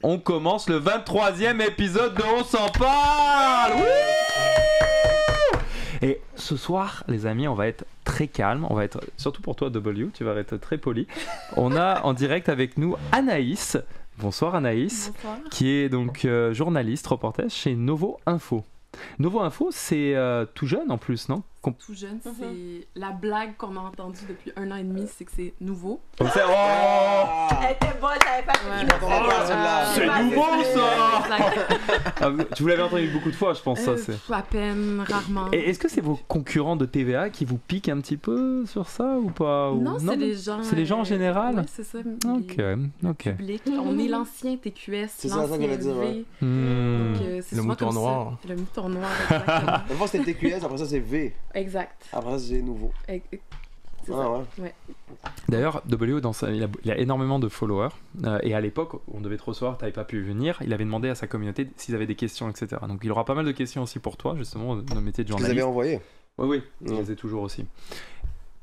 On commence le 23e épisode de On s'en parle. Oui. Et ce soir, les amis, on va être très calme. On va être, surtout pour toi, W, tu vas être très poli. On a en direct avec nous Anaïs. Bonsoir Anaïs. Bonsoir. Qui est donc journaliste, reporter chez Novo Info. Novo Info, c'est tout jeune en plus, non? Tout jeune, c'est la blague qu'on a entendue depuis 1 an et demi, c'est que c'est nouveau. Elle était bonne, j'avais pas c'est nouveau ça. Tu vous l'avez entendu beaucoup de fois, je pense. Ça, c'est... À peine, rarement. Et est-ce que c'est vos concurrents de TVA qui vous piquent un petit peu sur ça ou pas? Non, c'est les gens. C'est les gens en général? Oui, c'est ça. Ok. Public. On est l'ancien TQS, c'est ça l'ancien que dire, V. Hmm. Donc, c'est Le souvent mouton comme noir. ça. Le mouton noir, exactement. D'abord c'était TQS, après ça c'est V. Exact. Après ça c'est nouveau. C'est ça. Ouais. D'ailleurs, W, il a énormément de followers. Et à l'époque, on devait te recevoir, tu n'avais pas pu venir. Il avait demandé à sa communauté s'ils avaient des questions, etc. Donc il aura pas mal de questions aussi pour toi, justement, dans le métier de Vous les journaliste. avez envoyés? Oui, je les ai toujours aussi.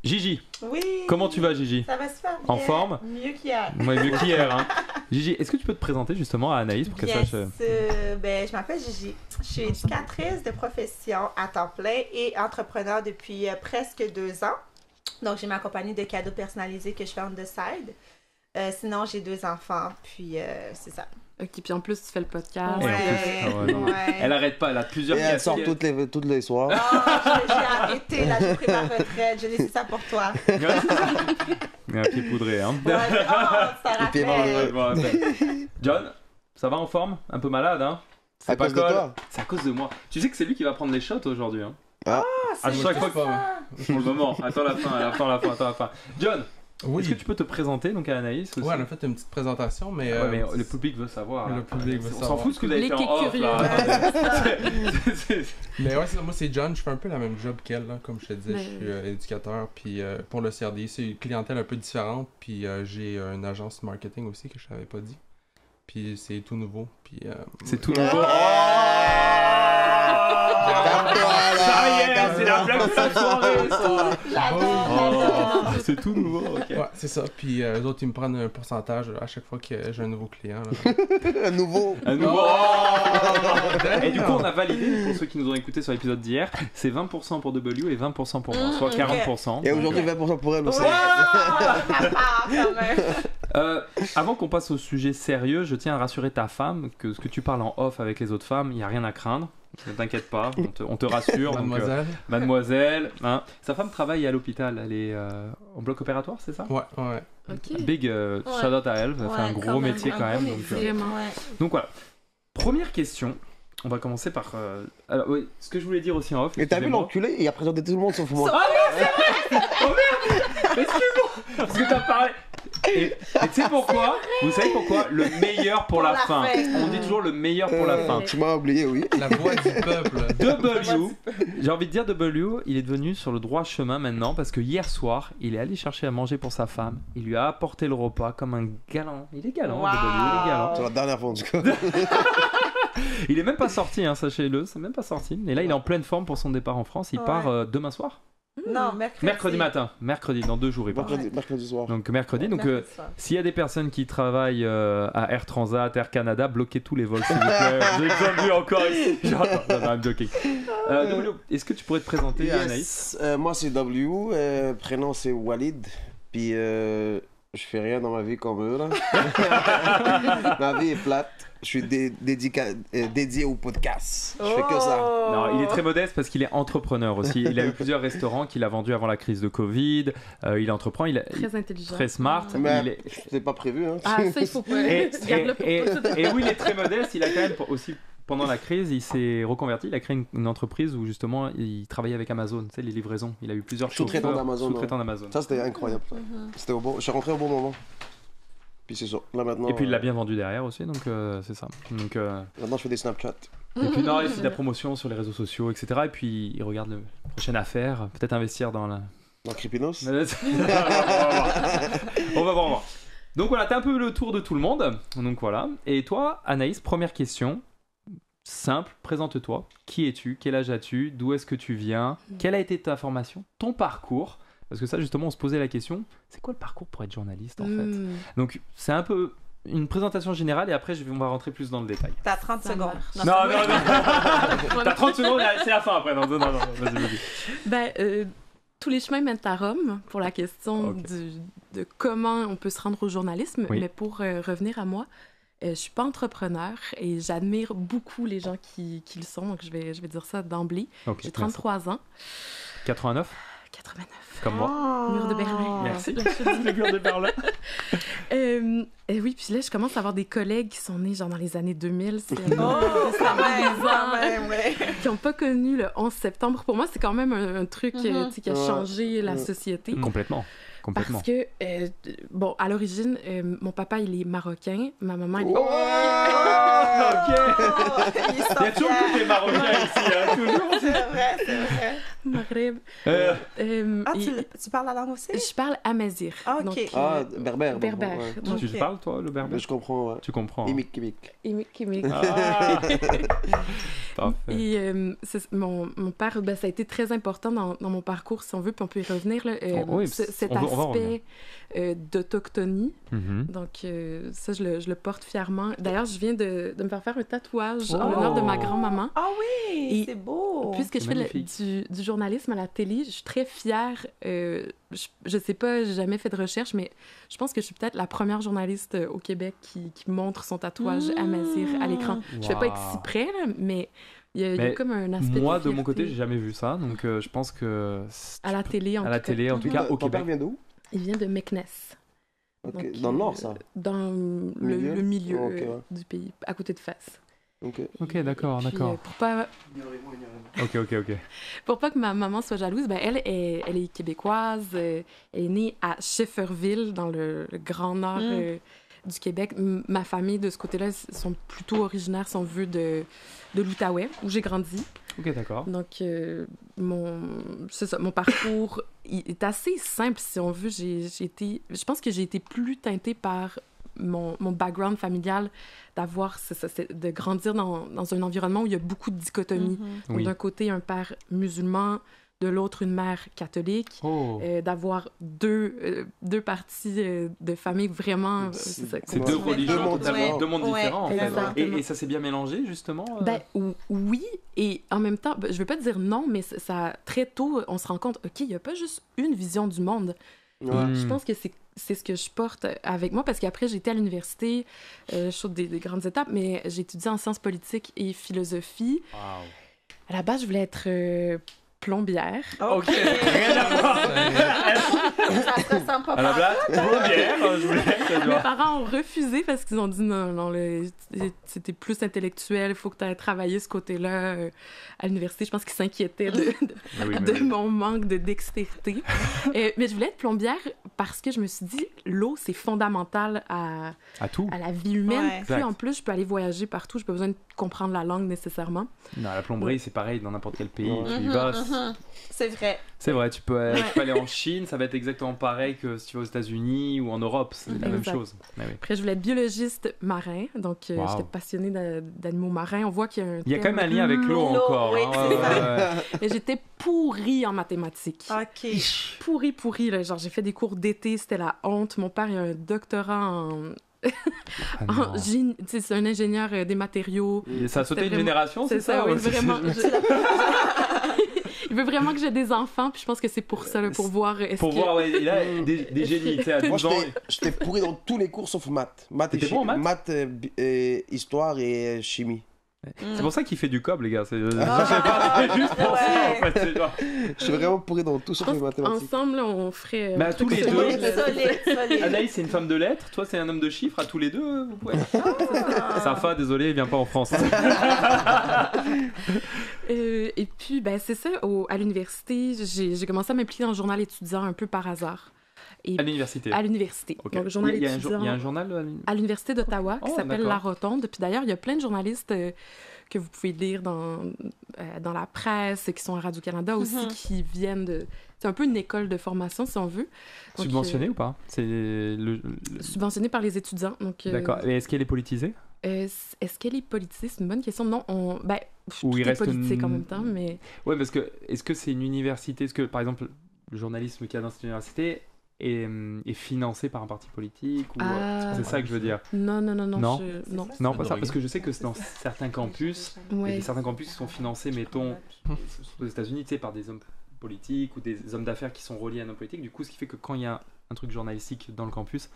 Gigi, Oui. comment tu vas, Gigi? Ça va super bien. En forme? Mieux qu'hier. Ouais, mieux qu'hier. Hein. Gigi, est-ce que tu peux te présenter justement à Anaïs pour qu'elle sache... Je m'appelle Gigi. Je suis éducatrice de profession à temps plein et entrepreneur depuis presque 2 ans. Donc, j'ai ma compagnie de cadeaux personnalisés que je fais on the side. Sinon, j'ai 2 enfants, puis c'est ça. Ok, puis en plus, tu fais le podcast. Ouais. Elle arrête pas, elle a plusieurs Et elle sort casquettes. toutes les soirs. J'ai arrêté, là, j'ai pris ma retraite. J'ai laissé ça pour toi. Un pied poudré, hein. Ouais. Ça rappelle. John, ça va en forme? Un peu malade, hein? C'est À pas cause de cool. toi? C'est à cause de moi. Tu sais que c'est lui qui va prendre les shots aujourd'hui, hein? Ah, à chaque fois que... Pour le moment, attends la fin. John, Oui. est-ce que tu peux te présenter donc à Anaïs aussi? Ouais, on a fait une petite présentation, mais... Ouais, mais le public veut savoir. Le là. public veut On s'en savoir. fout ce que vous avez fait Public en est off, curieux. là. Mais ouais, moi c'est John, je fais un peu la même job qu'elle, là, comme je te disais, Mais- je suis éducateur, puis pour le CRDI, c'est une clientèle un peu différente, puis j'ai une agence marketing aussi que je t'avais pas dit, puis c'est tout nouveau, puis... C'est tout nouveau. Ça y est, c'est la blague de la soirée, ça. J'adore. C'est tout nouveau, ok. Ouais, c'est ça, puis eux autres, ils me prennent un pourcentage à chaque fois que j'ai un nouveau client, là. Un nouveau. Un nouveau. Oh! Et du coup, on a validé, pour ceux qui nous ont écoutés sur l'épisode d'hier, c'est 20% pour W et 20% pour moi, soit 40%. Et aujourd'hui 20% pour elle aussi. Ouais, ça part quand même. Avant qu'on passe au sujet sérieux, je tiens à rassurer ta femme que ce que tu parles en off avec les autres femmes, il n'y a rien à craindre. Ne t'inquiète pas, on te rassure. Mademoiselle. Donc, mademoiselle. Hein. Sa femme travaille à l'hôpital, elle est en bloc opératoire, c'est ça? Ouais. Ok. Big shout out à elle, elle fait un gros métier quand même. Vraiment. Donc voilà. Première question. On va commencer par. Alors, oui, ce que je voulais dire aussi en off. Et t'as vu excusez-moi. l'enculé? Il a présenté tout le monde sauf moi. Excuse-moi. Parce que t'as parlé. Et tu sais pourquoi? Vous savez pourquoi? Le meilleur pour la fin. On dit toujours le meilleur pour la fin. Tu m'as oublié, oui. La voix du peuple. W, j'ai envie de dire W, il est devenu sur le droit chemin maintenant parce que hier soir, il est allé chercher à manger pour sa femme. Il lui a apporté le repas comme un galant. Il est galant, Wow. W, il est galant. C'est la dernière fois en tout cas. Il est même pas sorti, hein, sachez-le, c'est même pas sorti. Et là, il est en pleine forme pour son départ en France. Il Ouais. part demain soir. Non, mercredi. Mercredi matin. Mercredi, dans 2 jours, il part. Mercredi soir. Donc mercredi. Donc Mercredi soir. s'il y a des personnes qui travaillent à Air Transat, Air Canada, bloquez tous les vols s'il vous plaît. J'ai pas vu encore ici. Non, I'm joking. W, est-ce que tu pourrais te présenter à Anaïs? Moi c'est W, prénom c'est Walid, puis je fais rien dans ma vie comme eux là. Ma vie est plate. Je suis dédié au podcast. Je fais que ça. Non, il est très modeste parce qu'il est entrepreneur aussi. Il a eu plusieurs restaurants qu'il a vendus avant la crise de Covid. Il entreprend, il est Très intelligent. très smart. Mais Il est... c'est pas prévu hein. Ah, ça, il faut pas. Et Garde-le pour toi. oui, il est très modeste. Il a quand même aussi, pendant la crise, il s'est reconverti. Il a créé une entreprise où justement il travaillait avec Amazon, tu sais, les livraisons. Il a eu plusieurs Sous-traitant chauffeurs, d'Amazon, sous-traitants d'Amazon. Ça c'était incroyable. C'était au bon. Je suis rentré au bon moment. Puis c'est ça. Là maintenant. Et puis il l'a bien vendu derrière aussi, donc c'est ça. Donc, Maintenant je fais des Snapchat. et puis non, il fait de la promotion sur les réseaux sociaux, etc. Et puis il regarde la prochaine affaire, peut-être investir dans la... Dans Cripinos. On va voir. Donc voilà, t'as un peu le tour de tout le monde. Donc voilà. Et toi, Anaïs, première question. Simple, présente-toi. Qui es-tu? Quel âge as-tu? D'où est-ce que tu viens? Quelle a été ta formation? Ton parcours? Parce que ça, justement, on se posait la question, c'est quoi le parcours pour être journaliste, en fait? Donc, c'est un peu une présentation générale et après on va rentrer plus dans le détail. T'as 30 Ça secondes. marche. Non. T'as 30 secondes, c'est la fin après. Non, vas-y. Ben, tous les chemins mènent à Rome pour la question Ok. de comment on peut se rendre au journalisme. Oui. Mais pour revenir à moi, je suis pas entrepreneur et j'admire beaucoup les gens qui le sont. Donc, je vais dire ça d'emblée. Ok, J'ai merci. 33 ans. 89, 89. comme moi. Mur de Berlin. Merci. La chute. Le mur de Berlin. Oui, puis là, je commence à avoir des collègues qui sont nés genre dans les années 2000. C'est Oh, quand même, ouais. qui n'ont pas connu le 11 septembre. Pour moi, c'est quand même un truc tu sais, qui a Ouais. changé la Ouais. société. Complètement. Parce que, bon, à l'origine, mon papa, il est marocain. Ma maman, elle est... Ok. Ils sont Il y a toujours fiers. que des Marocains ici, hein, toujours. C'est vrai, c'est vrai. Maghreb. Ah, Et tu parles la langue aussi? je parle amazir. Ah, ok. Donc, Ah, berbère. berbère. Ouais. Donc, Tu parles, toi, le berbère? Je comprends, ouais. Tu comprends. hein. Imik. Imik. Ah. Parfait. Et mon père, ben, ça a été très important dans mon parcours, si on veut, puis on peut y revenir. Là, Oui, cet on va aspect d'autochtonie. Mhm. Donc, ça, je le porte fièrement. D'ailleurs, je viens de me faire un tatouage en Oh! l'honneur de ma grand-maman. Ah oui, Et c'est beau. Puisque je fais magnifique. du journalisme à la télé, je suis très fière. Je sais pas, j'ai jamais fait de recherche, mais je pense que je suis peut-être la première journaliste au Québec qui montre son tatouage amazir à l'écran. Je vais pas être si près, là, mais il y a Mais comme un aspect Moi, de de mon côté, j'ai fierté. jamais vu ça, donc je pense que À la télé, en à la tout cas. télé, en tout cas, au Ton père Québec. vient d'où? Il vient de Meknes. Ok, Donc, dans le nord, ça. Dans Milieu? le milieu Ok, ouais. du pays, à côté de Fès. Ok. Ok, d'accord, Puis, d'accord. Ok. pour pas que ma maman soit jalouse, ben elle est québécoise. Elle est née à Schefferville, dans le grand nord du Québec. Ma famille, de ce côté-là, sont plutôt originaires, si on veut, de l'Outaouais, où j'ai grandi. Ok, d'accord. Donc, c'est ça, mon parcours il est assez simple, si on veut. Je pense que j'ai été plus teintée par mon background familial, de grandir dans un environnement où il y a beaucoup de dichotomies. Donc, Oui. d'un côté, un père musulman, de l'autre, une mère catholique. Oh. D'avoir deux parties de famille vraiment... C'est C'est Ouais. deux Deux religions mondes totalement, différents. deux mondes Ouais, différents, en fait. exactement. Et ça s'est bien mélangé, justement Ben, oui, et en même temps, ben, je veux pas dire non, mais ça, très tôt, on se rend compte, OK, il y a pas juste une vision du monde. Ouais. Mm. Je pense que c'est ce que je porte avec moi, parce qu'après, j'étais à l'université, je saute des grandes étapes, mais j'ai étudié en sciences politiques et philosophie. Wow. À la base, je voulais être plombière. Ok, rien à voir. Ça se ressemble pas À la pas. place, plombière, je voulais te Mes dire. parents ont refusé parce qu'ils ont dit non, c'était plus intellectuel, il faut que tu ailles travailler ce côté-là à l'université. Je pense qu'ils s'inquiétaient Ah oui, de mais oui. mon manque de dextérité. Mais je voulais être plombière parce que je me suis dit, l'eau, c'est fondamental à tout. la vie humaine. Ouais. Puis Exact. en plus, je peux aller voyager partout, je n'ai pas besoin de comprendre la langue nécessairement. Non, la plomberie, c'est pareil dans n'importe quel pays. Ouais. Tu y vas. C'est vrai. C'est vrai, tu peux aller en Chine, ça va être exactement pareil que si tu vas aux États-Unis ou en Europe, c'est la même Exact. chose. Ah oui. Après, je voulais être biologiste marin, donc Wow. j'étais passionnée d'animaux marins. On voit qu'il y a un Il y a quand même un lien avec l'eau L'eau, encore. oui, hein, c'est ouais. Et j'étais pourrie en mathématiques. OK. Pourrie, là. Genre, j'ai fait des cours d'été, c'était la honte. Mon père, il a un doctorat en Ah en non. génie. Tu sais, c'est un ingénieur des matériaux. Et ça a sauté C'était une vraiment- génération, C'est ça, oui, ouais, vraiment. Il veut vraiment que j'ai des enfants, puis je pense que c'est pour ça, là, pour voir est-ce Pour que... voir, ouais, il a des génies, tu sais, à Moi, 12 ans. j'étais pourri dans tous les cours sauf maths. T'étais bon en maths Maths, histoire et chimie. C'est pour ça qu'il fait du cob, les gars. Je sais Ah. pas, c'est juste pour ça, en fait. c'est genre- Je suis vraiment pourri dans tout Je sauf pense les mathématiques. qu'ensemble, là, on ferait... Mais à un tous truc les sur deux. le- Solide. Anaïs, c'est une femme de lettres. Toi, c'est un homme de chiffres. À tous les deux, vous pouvez. Safa, désolé, il vient pas en France. Et puis, ben, c'est ça, à l'université, j'ai commencé à m'impliquer dans le journal étudiant un peu par hasard. Et À l'université. à l'université. Ok. Donc, le journal il y a étudiant... il y a un journal à l'université d'Ottawa qui Oh, s'appelle d'accord. La Rotonde. Puis d'ailleurs, il y a plein de journalistes que vous pouvez lire dans la presse, qui sont à Radio-Canada aussi, qui viennent de... C'est un peu une école de formation, si on veut. Donc, subventionné ou pas? C'est subventionnée par les étudiants. Donc, D'accord. Et est-ce qu'elle est politisée? est-ce qu'elle est politisée? C'est une bonne question. Non, ben, Ou tout il est reste politique en une- même temps, mais... Ouais, parce que est-ce que c'est une université? Est-ce que, par exemple, le journalisme qu'il y a dans cette université est financé par un parti politique ou, Ah. c'est ça que je veux dire. Non. Non. Non. Non, pas ça, drogue. parce que je sais que dans certains campus, il y a Ouais. certains campus qui sont financés, mettons, aux États-Unis, tu sais, par des hommes politiques ou des hommes d'affaires qui sont reliés à un homme politique. Du coup, ce qui fait que quand il y a un truc journalistique dans le campus,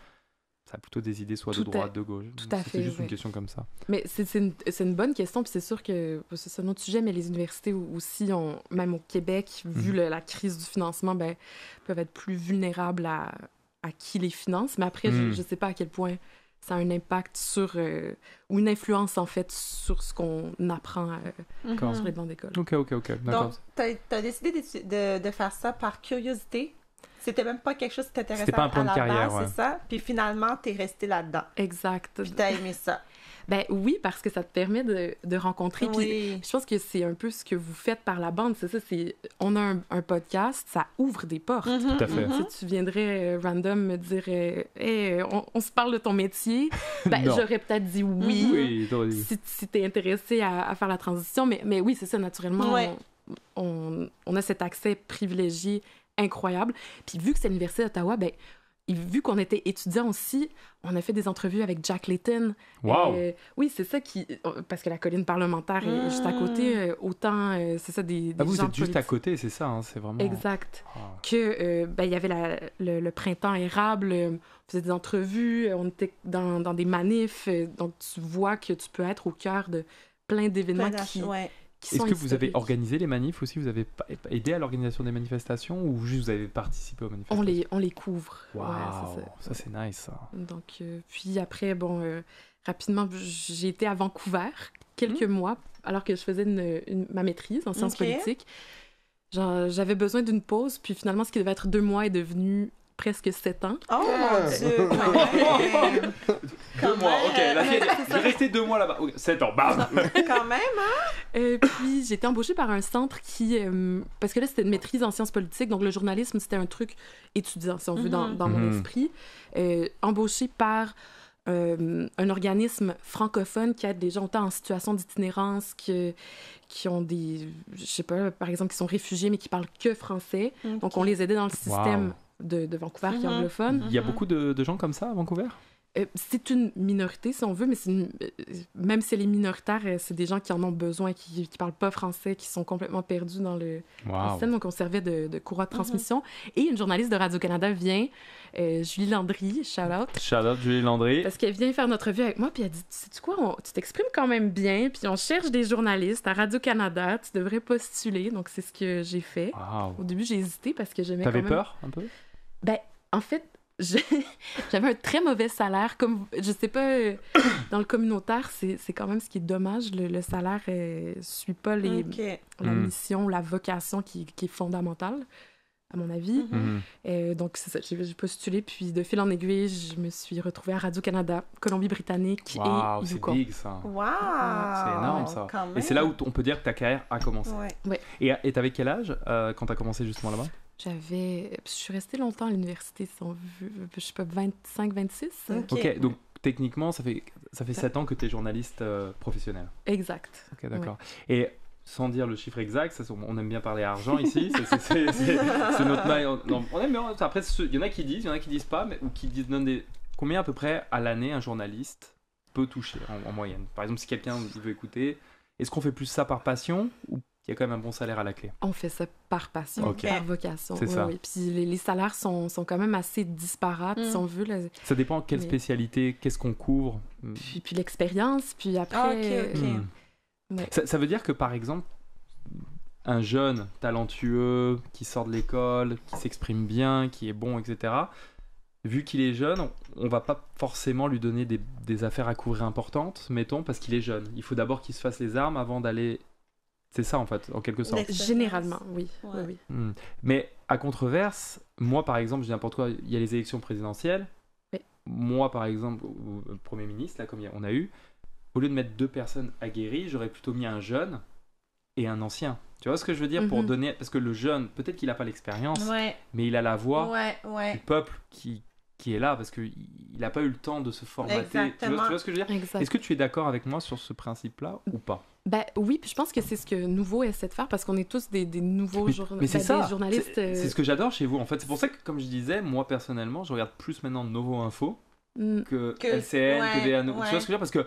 ça a plutôt des idées soit de Tout droite, de gauche. tout à C'était fait, juste une ouais. question comme ça. Mais c'est une bonne question, puis c'est sûr que c'est un autre sujet, mais les universités aussi, même au Québec, vu la crise du financement, ben, peuvent être plus vulnérables à qui les finance. Mais après, je ne sais pas à quel point ça a un impact sur, ou une influence en fait sur ce qu'on apprend D'accord. sur les bancs d'école. Ok, d'accord. Donc, t'as décidé de faire ça par curiosité. C'était même pas quelque chose qui t'intéressait C'était pas un plan à de la carrière, base, ouais. c'est ça? Puis finalement, t'es resté là-dedans. Exact. Puis t'as aimé ça. Ben oui, parce que ça te permet de rencontrer. Puis Oui. je pense que c'est un peu ce que vous faites par la bande, c'est ça. On a un podcast, ça ouvre des portes. Tout à fait. Si tu viendrais random me dire hey, on se parle de ton métier, ben, Non. j'aurais peut-être dit oui, Oui, t'aurais dit. si t'es intéressé à faire la transition. Mais oui, c'est ça, naturellement, Ouais. on a cet accès privilégié incroyable. Puis vu que c'est l'Université d'Ottawa, ben, vu qu'on était étudiants aussi, on a fait des entrevues avec Jack Layton. Wow! Oui, c'est ça parce que la colline parlementaire est juste à côté. Autant, c'est ça, des Ah, vous gens êtes juste à politiques. côté, c'est ça, hein, c'est vraiment... Exact. Ah. Que ben, il y avait le printemps érable, on faisait des entrevues, on était dans des manifs, donc tu vois que tu peux être au cœur de plein d'événements qui Est-ce sont que vous avez historiques. organisé les manifs aussi? Vous avez aidé à l'organisation des manifestations ou juste vous avez participé aux manifestations? On les couvre. Waouh, Ouais, c'est ça. ça c'est nice ça. Donc, puis après, rapidement, j'ai été à Vancouver quelques mois, alors que je faisais ma maîtrise en sciences Ok. politiques. J'avais besoin d'une pause, puis finalement, ce qui devait être 2 mois est devenu presque 7 ans. Oh mon Dieu! Quand même! 2 mois, ok. La fille, Ouais, je vais rester 2 mois là-bas. 7 ans, bam! Quand même, Puis j'ai été embauchée par un centre qui... parce que là, c'était une maîtrise en sciences politiques, donc le journalisme, c'était un truc étudiant, si on veut, dans mon Mhm. esprit. Embauchée par un organisme francophone qui aide des gens autant en situation d'itinérance qui ont des... Je sais pas, par exemple, qui sont réfugiés, mais qui parlent que français. Donc, on les aidait dans le système de Vancouver qui est anglophone. Il y a beaucoup de gens comme ça à Vancouver? C'est une minorité, si on veut, mais même si elle est minoritaire, c'est des gens qui en ont besoin, qui parlent pas français, qui sont complètement perdus dans le système. Donc, on servait de courroie de transmission. Et une journaliste de Radio-Canada vient, Julie Landry, shout-out. Shout-out Julie Landry. Parce qu'elle vient faire notre revue avec moi, puis elle dit, sais-tu quoi, tu t'exprimes quand même bien, puis on cherche des journalistes à Radio-Canada, tu devrais postuler. Donc, c'est ce que j'ai fait. Wow. Au début, j'ai hésité parce que j'aimais quand T'avais même... peur un peu? Ben, en fait, j'avais un très mauvais salaire. Comme, je sais pas, dans le communautaire, c'est quand même ce qui est dommage. Le salaire suit pas la mission, la vocation qui est fondamentale, à mon avis. Donc, c'est ça. J'ai postulé, puis de fil en aiguille, je me suis retrouvée à Radio-Canada, Colombie-Britannique Wow, et c'est Yukon. big ça. Wow! C'est énorme ça. Quand même. Et c'est là où on peut dire que ta carrière a commencé. Ouais. Et t'avais quel âge quand t'as commencé justement là-bas? Je suis restée longtemps à l'université, si on veut, je sais pas, 25, 26. Ok, donc techniquement, ça fait 7 ans que t'es journaliste professionnel. Exact. Ok, d'accord. Et sans dire le chiffre exact, on aime bien parler argent ici, c'est notre maille. On aime bien. Après, il y en a qui disent, il y en a qui disent pas, ou qui donnent des... Combien à peu près à l'année un journaliste peut toucher en moyenne? Par exemple, si quelqu'un veut écouter, est-ce qu'on fait plus ça par passion ou il y a quand même un bon salaire à la clé? On fait ça par passion, Ok. par vocation. C'est ça. Oui. Puis les salaires sont quand même assez disparates, si on veut. Là. Ça dépend de quelle Mais- spécialité, qu'est-ce qu'on couvre. Puis l'expérience, puis après... Ok. Ouais. Ça veut dire que, par exemple, un jeune talentueux qui sort de l'école, qui s'exprime bien, qui est bon, etc., vu qu'il est jeune, on va pas forcément lui donner des affaires à couvrir importantes, mettons, parce qu'il est jeune. Il faut d'abord qu'il se fasse les armes avant d'aller... C'est ça, en fait, en quelque sorte. Généralement, oui. Ouais. Oui. Mais à contreverse, moi par exemple, je dis n'importe quoi, il y a les élections présidentielles. Oui. Moi par exemple, ou Premier ministre, là, comme on a eu, au lieu de mettre 2 personnes aguerries, j'aurais plutôt mis un jeune et un ancien. Tu vois ce que je veux dire? Pour donner... Parce que le jeune, peut-être qu'il n'a pas l'expérience, Ouais. mais il a la voix Ouais. du peuple qui qui est là parce qu'il n'a pas eu le temps de se formater. Tu vois ce que je veux dire? Exact. Est-ce que tu es d'accord avec moi sur ce principe-là ou pas? Ben oui, puis je pense que c'est ce que Nouveau essaie de faire parce qu'on est tous des nouveaux Mais c'est ça. des journalistes. C'est ce que j'adore chez vous en fait. C'est pour ça que, comme je disais, moi personnellement, je regarde plus maintenant Novo Info que LCN, que VA. Tu vois ce que je veux dire? Parce que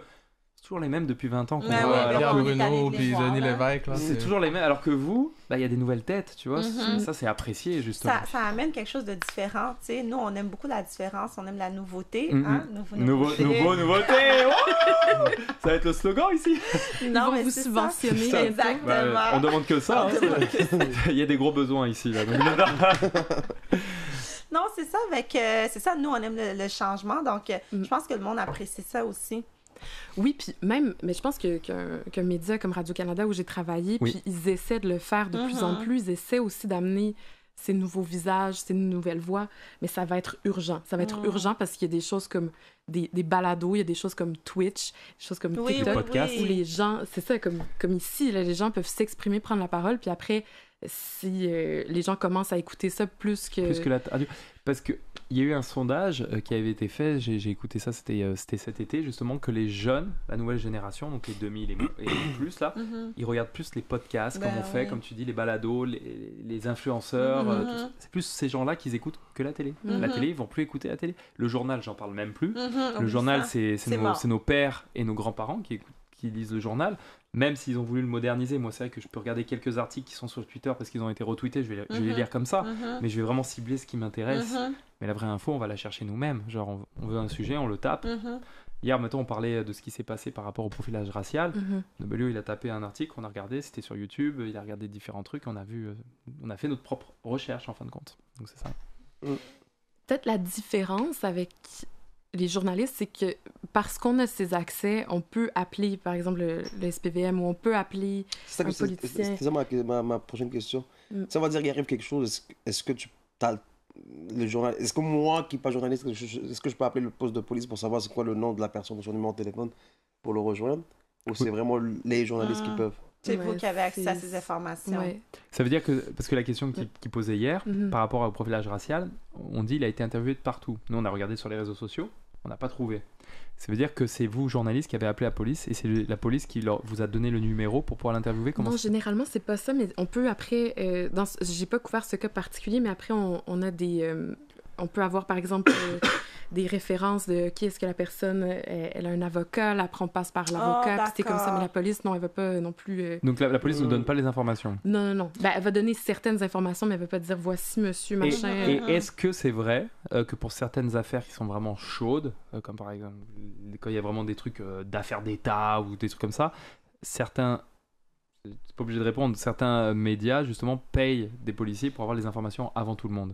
c'est toujours les mêmes depuis 20 ans qu'on voit. Pierre on est allé Bruno les puis voir, Denis là. Lévesque, là. C'est toujours les mêmes. Alors que vous, il y a des nouvelles têtes, tu vois. Mhm. Ça, c'est apprécié justement. Ça amène quelque chose de différent, tu sais. Nous, on aime beaucoup la différence, on aime la nouveauté, Mhm. hein? Nouveauté. Oh ça va être le slogan ici. Ils Non, vont mais vous c'est subventionner. ça. bientôt. Exactement. Bah, on demande que ça. hein. Il y a des gros besoins ici. Là. Non, c'est ça, c'est ça, nous, on aime le changement, donc je pense que le monde apprécie ça aussi. Oui, puis même, mais je pense qu'un média comme Radio-Canada où j'ai travaillé, Oui. puis ils essaient de le faire de plus en plus, ils essaient aussi d'amener ces nouveaux visages, ces nouvelles voix, mais ça va être urgent. Ça va être urgent parce qu'il y a des choses comme des balados, il y a des choses comme Twitch, des choses comme TikTok, podcasts. où les gens, c'est ça, comme ici, là, les gens peuvent s'exprimer, prendre la parole, puis après, si les gens commencent à écouter ça plus que la radio. Parce qu'il y a eu un sondage qui avait été fait, j'ai écouté ça, c'était cet été, justement, que les jeunes, la nouvelle génération, donc les 2000 et plus, là, ils regardent plus les podcasts, comme on fait, comme tu dis, les balados, les influenceurs. Tout ça. C'est plus ces gens-là qu'ils écoutent que la télé. La télé, ils vont plus écouter la télé. Le journal, j'en parle même plus. Le journal, c'est nos pères et nos grands-parents qui lisent le journal, même s'ils ont voulu le moderniser. Moi, c'est vrai que je peux regarder quelques articles qui sont sur Twitter parce qu'ils ont été retweetés, je vais les lire comme ça, mais je vais vraiment cibler ce qui m'intéresse. Mais la vraie info, on va la chercher nous-mêmes. Genre, on veut un sujet, on le tape. Hier, mettons, on parlait de ce qui s'est passé par rapport au profilage racial. Nobelio, il a tapé un article, on a regardé, c'était sur YouTube, il a regardé différents trucs, on a fait notre propre recherche, en fin de compte. Donc, c'est ça. Peut-être la différence avec les journalistes, c'est que parce qu'on a ces accès, on peut appeler, par exemple, le SPVM, ou on peut appeler un politicien. C'est ça ma prochaine question. Ça va dire qu'il arrive quelque chose, est-ce que tu as le journal... Est-ce que moi, qui ne suis pas journaliste, est-ce que je peux appeler le poste de police pour savoir c'est quoi le nom de la personne ou son numéro de téléphone pour le rejoindre? Ou c'est vraiment les journalistes qui peuvent? C'est vous qui avez accès à ces informations. Ouais. Ça veut dire que, parce que la question qu'il posait hier, par rapport au profilage racial, on dit qu'il a été interviewé de partout. Nous, on a regardé sur les réseaux sociaux, on n'a pas trouvé. Ça veut dire que c'est vous, journaliste, qui avez appelé la police et c'est la police qui vous a donné le numéro pour pouvoir l'interviewer? Non, généralement, c'est pas ça, mais on peut après... j'ai pas couvert ce cas particulier, mais après, on a des... on peut avoir, par exemple, des références de qui est-ce que la personne, elle a un avocat, là, après on passe par l'avocat, puis c'est comme ça, mais la police, non, elle va pas non plus... Donc la police ne donne pas les informations? Non. Ben, elle va donner certaines informations, mais elle va pas dire voici monsieur, machin. Et est-ce que c'est vrai que pour certaines affaires qui sont vraiment chaudes, comme par exemple quand il y a vraiment des trucs d'affaires d'État ou des trucs comme ça, certains... C'est pas obligé de répondre, certains médias, justement, payent des policiers pour avoir les informations avant tout le monde?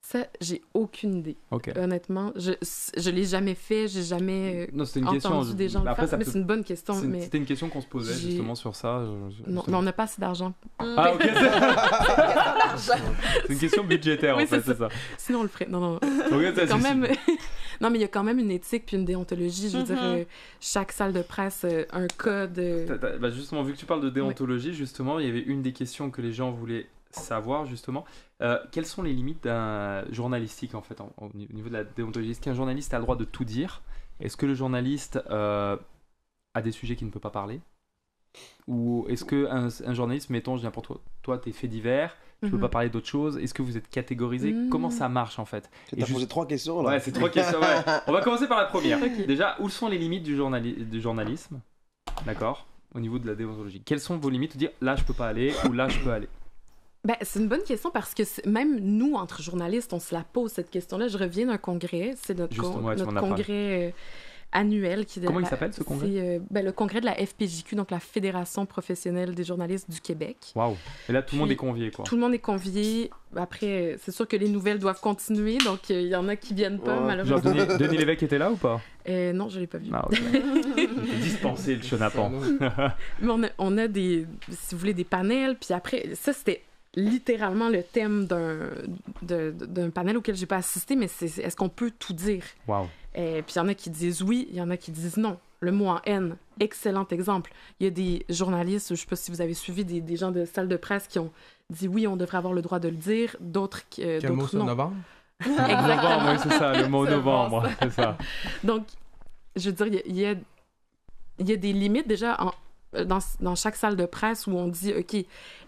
Ça, j'ai aucune idée. Okay. Honnêtement, je l'ai jamais fait, j'ai jamais non, une entendu question, des gens le faire, mais c'est une bonne question. C'était une question qu'on se posait justement sur ça. Non, mais on n'a pas assez d'argent. Ah, ok. C'est une question budgétaire, en fait, c'est ça. Sinon, on le ferait. Non. Okay, quand même... Non, mais il y a quand même une éthique puis une déontologie. Je veux dire, chaque salle de presse, un code... Bah justement, vu que tu parles de déontologie, justement, il y avait une des questions que les gens voulaient savoir, justement. Quelles sont les limites d'un journalistique, en fait, au niveau de la déontologie? Est-ce qu'un journaliste a le droit de tout dire? Est-ce que le journaliste a des sujets qu'il ne peut pas parler? Ou est-ce qu'un journaliste, mettons, je dis n'importe quoi, toi, t'es fait divers, tu peux pas parler d'autre chose? Est-ce que vous êtes catégorisé? Comment ça marche, en fait? Tu as posé 3 questions, là. Ouais, c'est 3 questions, ouais. On va commencer par la première. Okay. Déjà, où sont les limites du journalisme? D'accord? Au niveau de la déontologie. Quelles sont vos limites? Dire, là, je peux pas aller, ou là, je peux aller. Ben, c'est une bonne question parce que même nous, entre journalistes, on se la pose cette question-là. Je reviens d'un congrès, c'est notre congrès annuel. Comment il s'appelle, ce congrès? C'est le congrès de la FPJQ, donc la Fédération professionnelle des journalistes du Québec. Waouh! Et là, tout le monde est convié, quoi. Tout le monde est convié. Après, c'est sûr que les nouvelles doivent continuer, donc il y en a qui viennent pas, malheureusement. Genre, Denis Lévesque était là ou pas? Non, je l'ai pas vu. Ah, okay. Il était dispensé, le chenapan. Mais on a des, si vous voulez, des panels, puis après, ça, c'était littéralement le thème d'un panel auquel j'ai pas assisté, mais est-ce qu'on peut tout dire? Wow. Puis il y en a qui disent oui, il y en a qui disent non. Le mot en N, excellent exemple. Il y a des journalistes, je sais pas si vous avez suivi, des gens de salle de presse qui ont dit oui, on devrait avoir le droit de le dire, d'autres Quel mot, non. Novembre? Novembre, oui, c'est ça, le mot C'est novembre, bon, ça. c'est ça. Donc, je veux dire, il y a des limites déjà dans chaque salle de presse où on dit, OK,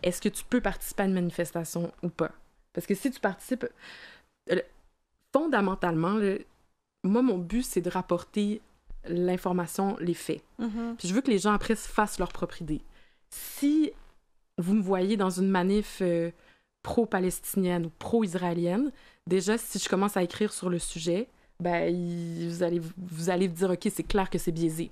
est-ce que tu peux participer à une manifestation ou pas? Parce que si tu participes, fondamentalement, moi, mon but, c'est de rapporter l'information, les faits. Mhm. Puis je veux que les gens, après, se fassent leur propre idée. Si vous me voyez dans une manif pro-palestinienne ou pro-israélienne, déjà, si je commence à écrire sur le sujet, ben, vous allez vous dire, OK, c'est clair que c'est biaisé.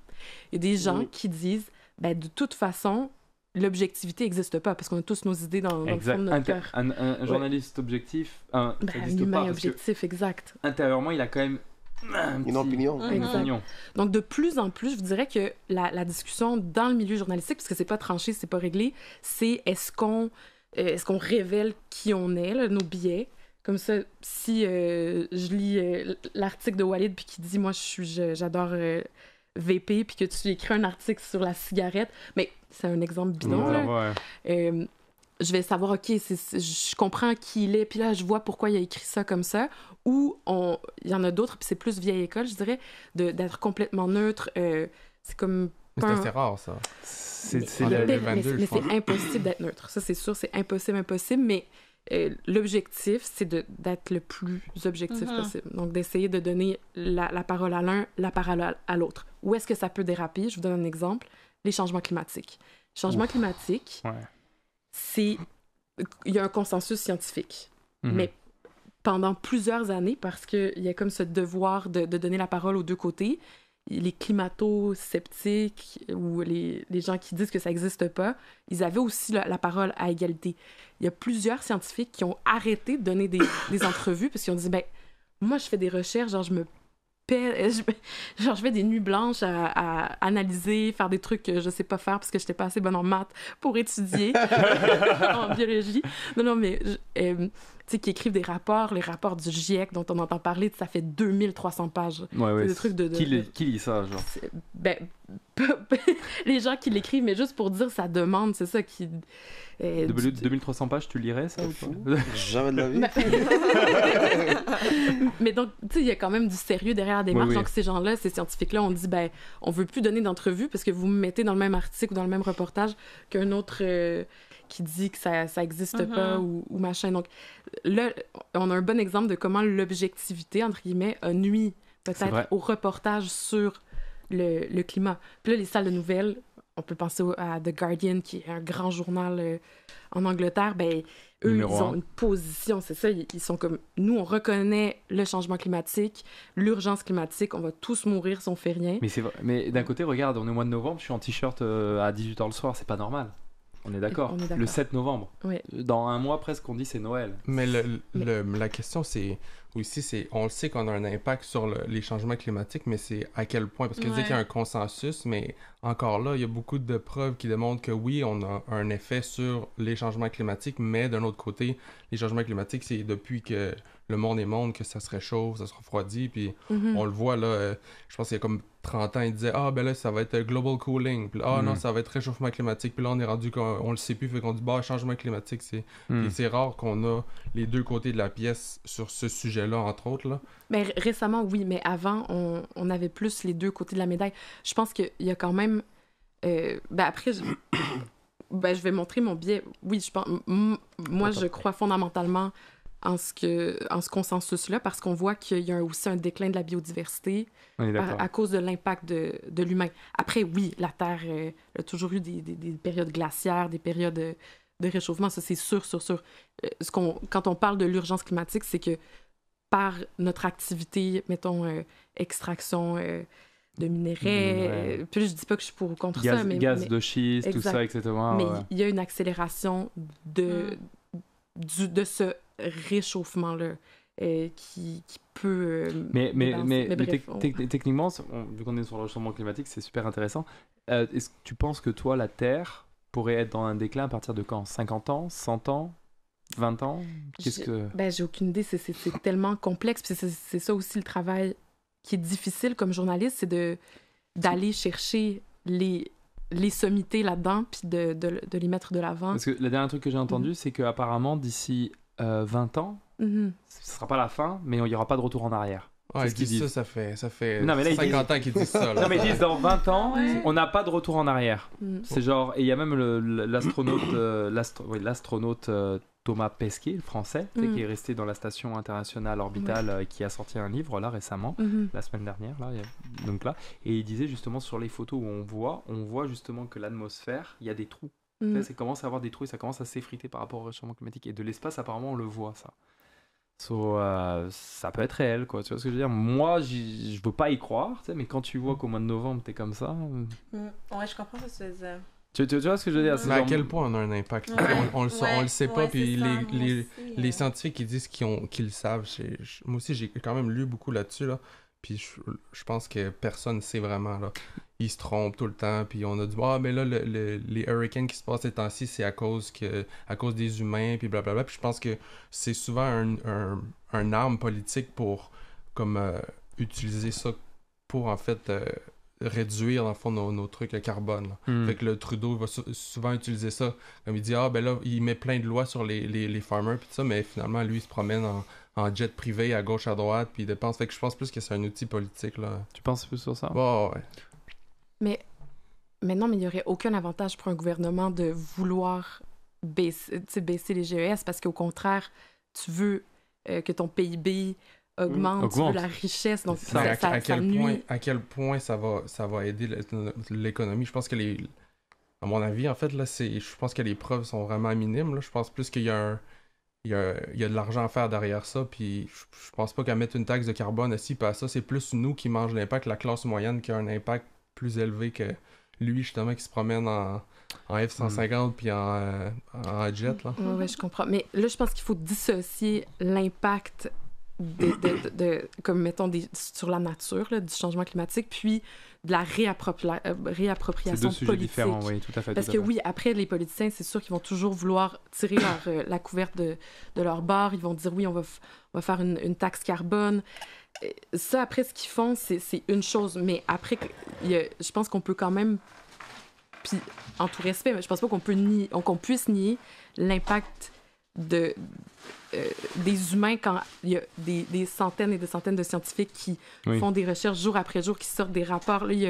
Il y a des gens qui disent, ben, de toute façon, l'objectivité n'existe pas, parce qu'on a tous nos idées dans le fond de notre cœur. Un journaliste objectif, ça Ben, un n'existe humain pas, parce que objectif, exact. intérieurement, il a quand même Une opinion. Une Exact. opinion. Donc, de plus en plus, je vous dirais que la discussion dans le milieu journalistique, parce que c'est pas tranché, c'est pas réglé, c'est est-ce qu'on révèle qui on est, là, nos biais. Comme ça, si je lis l'article de Walid puis qui dit « Moi, j'adore VP », puis que tu écris un article sur la cigarette, mais c'est un exemple bidon, là. Ouais. Je vais savoir, OK, je comprends qui il est, puis là, je vois pourquoi il a écrit ça comme ça. Ou il y en a d'autres, puis c'est plus vieille école, je dirais, d'être complètement neutre. C'est comme... Mais c'est assez rare, ça. C'est En la- 2022, mais je pense. c'est impossible d'être neutre. Ça, c'est sûr, c'est impossible, mais l'objectif, c'est d'être le plus objectif possible. Donc, d'essayer de donner la parole à l'un, la parole à l'autre. Où est-ce que ça peut déraper? Je vous donne un exemple. Les changements climatiques. Les changements climatiques, Ouais. il y a un consensus scientifique. Mhm. Mais pendant plusieurs années, parce qu'il y a comme ce devoir de donner la parole aux deux côtés, les climato-sceptiques ou les gens qui disent que ça n'existe pas, ils avaient aussi la parole à égalité. Il y a plusieurs scientifiques qui ont arrêté de donner des entrevues parce qu'ils ont dit, ben, moi, je fais des recherches, genre, je fais des nuits blanches à analyser, faire des trucs que je sais pas faire parce que j'étais pas assez bonne en maths pour étudier en biologie. Non, mais tu sais, qui écrivent des rapports, les rapports du GIEC dont on entend parler, ça fait 2300 pages. Ouais, C'est des trucs de Qui lit ça, genre? Ben, les gens qui l'écrivent, mais juste pour dire sa demande, c'est ça qui... 2300 pages, tu lirais ça ou pas? Jamais de la vie. Mais donc, tu sais, il y a quand même du sérieux derrière la démarche. Oui. Donc, ces gens-là, ces scientifiques-là, on dit, ben, on veut plus donner d'entrevue parce que vous me mettez dans le même article ou dans le même reportage qu'un autre qui dit que ça existe pas ou machin. Donc, là, on a un bon exemple de comment l'objectivité, entre guillemets, a nuit C'est peut-être vrai. au reportage sur le climat. Puis là, les salles de nouvelles, on peut penser à The Guardian, qui est un grand journal en Angleterre, ben, eux, Numéro ils ont un. une position, c'est ça, ils sont comme, nous, on reconnaît le changement climatique, l'urgence climatique, on va tous mourir si on fait rien. Mais c'est vrai. Mais d'un côté, regarde, on est au mois de novembre, je suis en t-shirt à 18h le soir, c'est pas normal. On est d'accord. On est d'accord. Le 7 novembre. Ouais. Dans un mois presque, on dit c'est Noël. Mais la question, c'est aussi, on le sait qu'on a un impact sur les changements climatiques, mais c'est à quel point? Parce que dire qu'il y a un consensus, mais encore là, il y a beaucoup de preuves qui démontrent que oui, on a un effet sur les changements climatiques, mais d'un autre côté, les changements climatiques, c'est depuis que le monde est monde que ça se réchauffe, ça se refroidit, puis on le voit là, je pense qu'il y a comme 30 ans, ils disaient « Ah, ben là, ça va être global cooling », puis là, « Ah non, ça va être réchauffement climatique », puis là, on est rendu qu'on le sait plus, fait qu'on dit « Bah, changement climatique, c'est... » Puis c'est rare qu'on a les deux côtés de la pièce sur ce sujet-là, entre autres, là. Mais récemment, oui, mais avant, on avait plus les deux côtés de la médaille. Je pense qu'il y a quand même... ben après, je vais montrer mon biais. Oui, je pense... Moi, je crois fondamentalement en ce consensus-là, parce qu'on voit qu'il y a aussi un déclin de la biodiversité On est d'accord. à cause de l'impact de l'humain. Après, oui, la Terre a toujours eu des périodes glaciaires, des périodes de réchauffement, ça c'est sûr. Quand on parle de l'urgence climatique, c'est que par notre activité, mettons, extraction de minerais, puis je dis pas que je suis pour ou contre ça, mais Gaz de schiste, tout exact. ça, etc. mais ouais. il y a une accélération de ce réchauffement-là qui peut... Mais bref, techniquement, vu qu'on est sur le réchauffement climatique, c'est super intéressant. Est-ce que tu penses que toi, la Terre pourrait être dans un déclin à partir de quand? 50 ans? 100 ans? 20 ans? j'ai aucune idée. C'est tellement complexe. Puis c'est ça aussi le travail qui est difficile comme journaliste, c'est d'aller chercher les sommités là-dedans puis de les mettre de l'avant. Parce que le dernier truc que j'ai entendu, c'est qu'apparemment, d'ici 20 ans, ce sera pas la fin, mais il n'y aura pas de retour en arrière. Ouais, ils disent ça fait non, mais là, 50 ans qu'ils disent ça. Là. Non, mais ils disent dans 20 ans, on n'a pas de retour en arrière. C'est genre, et il y a même l'astronaute Thomas Pesquet, le français, qui est resté dans la station internationale orbitale, qui a sorti un livre là récemment, la semaine dernière, donc là, et il disait justement sur les photos où on voit justement que l'atmosphère, il y a des trous. Ça commence à avoir des trous et ça commence à s'effriter par rapport au réchauffement climatique. Et de l'espace, apparemment, on le voit, ça. Ça peut être réel, quoi. Tu vois ce que je veux dire? Moi, je veux pas y croire, mais quand tu vois qu'au mois de novembre, t'es comme ça... Ouais, je comprends ce que tu veux dire. Tu vois ce que je veux dire? Mais à quel point on a un impact? On le sait pas, puis les scientifiques qui disent qu'ils le savent. Moi aussi, j'ai quand même lu beaucoup là-dessus, là. Puis je pense que personne ne sait vraiment, là. Ils se trompent tout le temps, puis on a dit mais là, les hurricanes qui se passent ces temps-ci, c'est à cause des humains, puis blablabla. Puis je pense que c'est souvent un arme politique pour, comme, utiliser ça pour, en fait... réduire dans le fond nos trucs le carbone. Fait que le Trudeau va souvent utiliser ça comme il dit là il met plein de lois sur les farmers puis ça, mais finalement lui il se promène en jet privé à gauche à droite puis il dépense. Fait que je pense plus que c'est un outil politique là. Tu penses plus sur ça? Ouais. Mais non, mais il n'y aurait aucun avantage pour un gouvernement de vouloir baisser les GES parce qu'au contraire tu veux que ton PIB augmente. Tu veux la richesse, donc ça nuit. À quel point ça va aider l'économie? Je pense que à mon avis, en fait, là, je pense que les preuves sont vraiment minimes. Là. Je pense plus qu'il y a de l'argent à faire derrière ça, puis je pense pas qu'à mettre une taxe de carbone assis pas ça, c'est plus nous qui mange l'impact, la classe moyenne qui a un impact plus élevé que lui, justement, qui se promène en F-150 puis en jet. Là. Oui, je comprends. Mais là, je pense qu'il faut dissocier l'impact comme mettons sur la nature là, du changement climatique, puis de la réappropriation c'est deux sujets politique. Différents, oui, tout à fait. Parce que oui, après, les politiciens, c'est sûr qu'ils vont toujours vouloir tirer la couverte de leur bord. Ils vont dire oui, on va faire une taxe carbone. Ça, après, ce qu'ils font, c'est une chose. Mais après, je pense qu'on peut quand même, puis en tout respect, mais je pense pas qu'on puisse nier l'impact des humains quand il y a des centaines et des centaines de scientifiques qui font des recherches jour après jour, qui sortent des rapports. Là, il y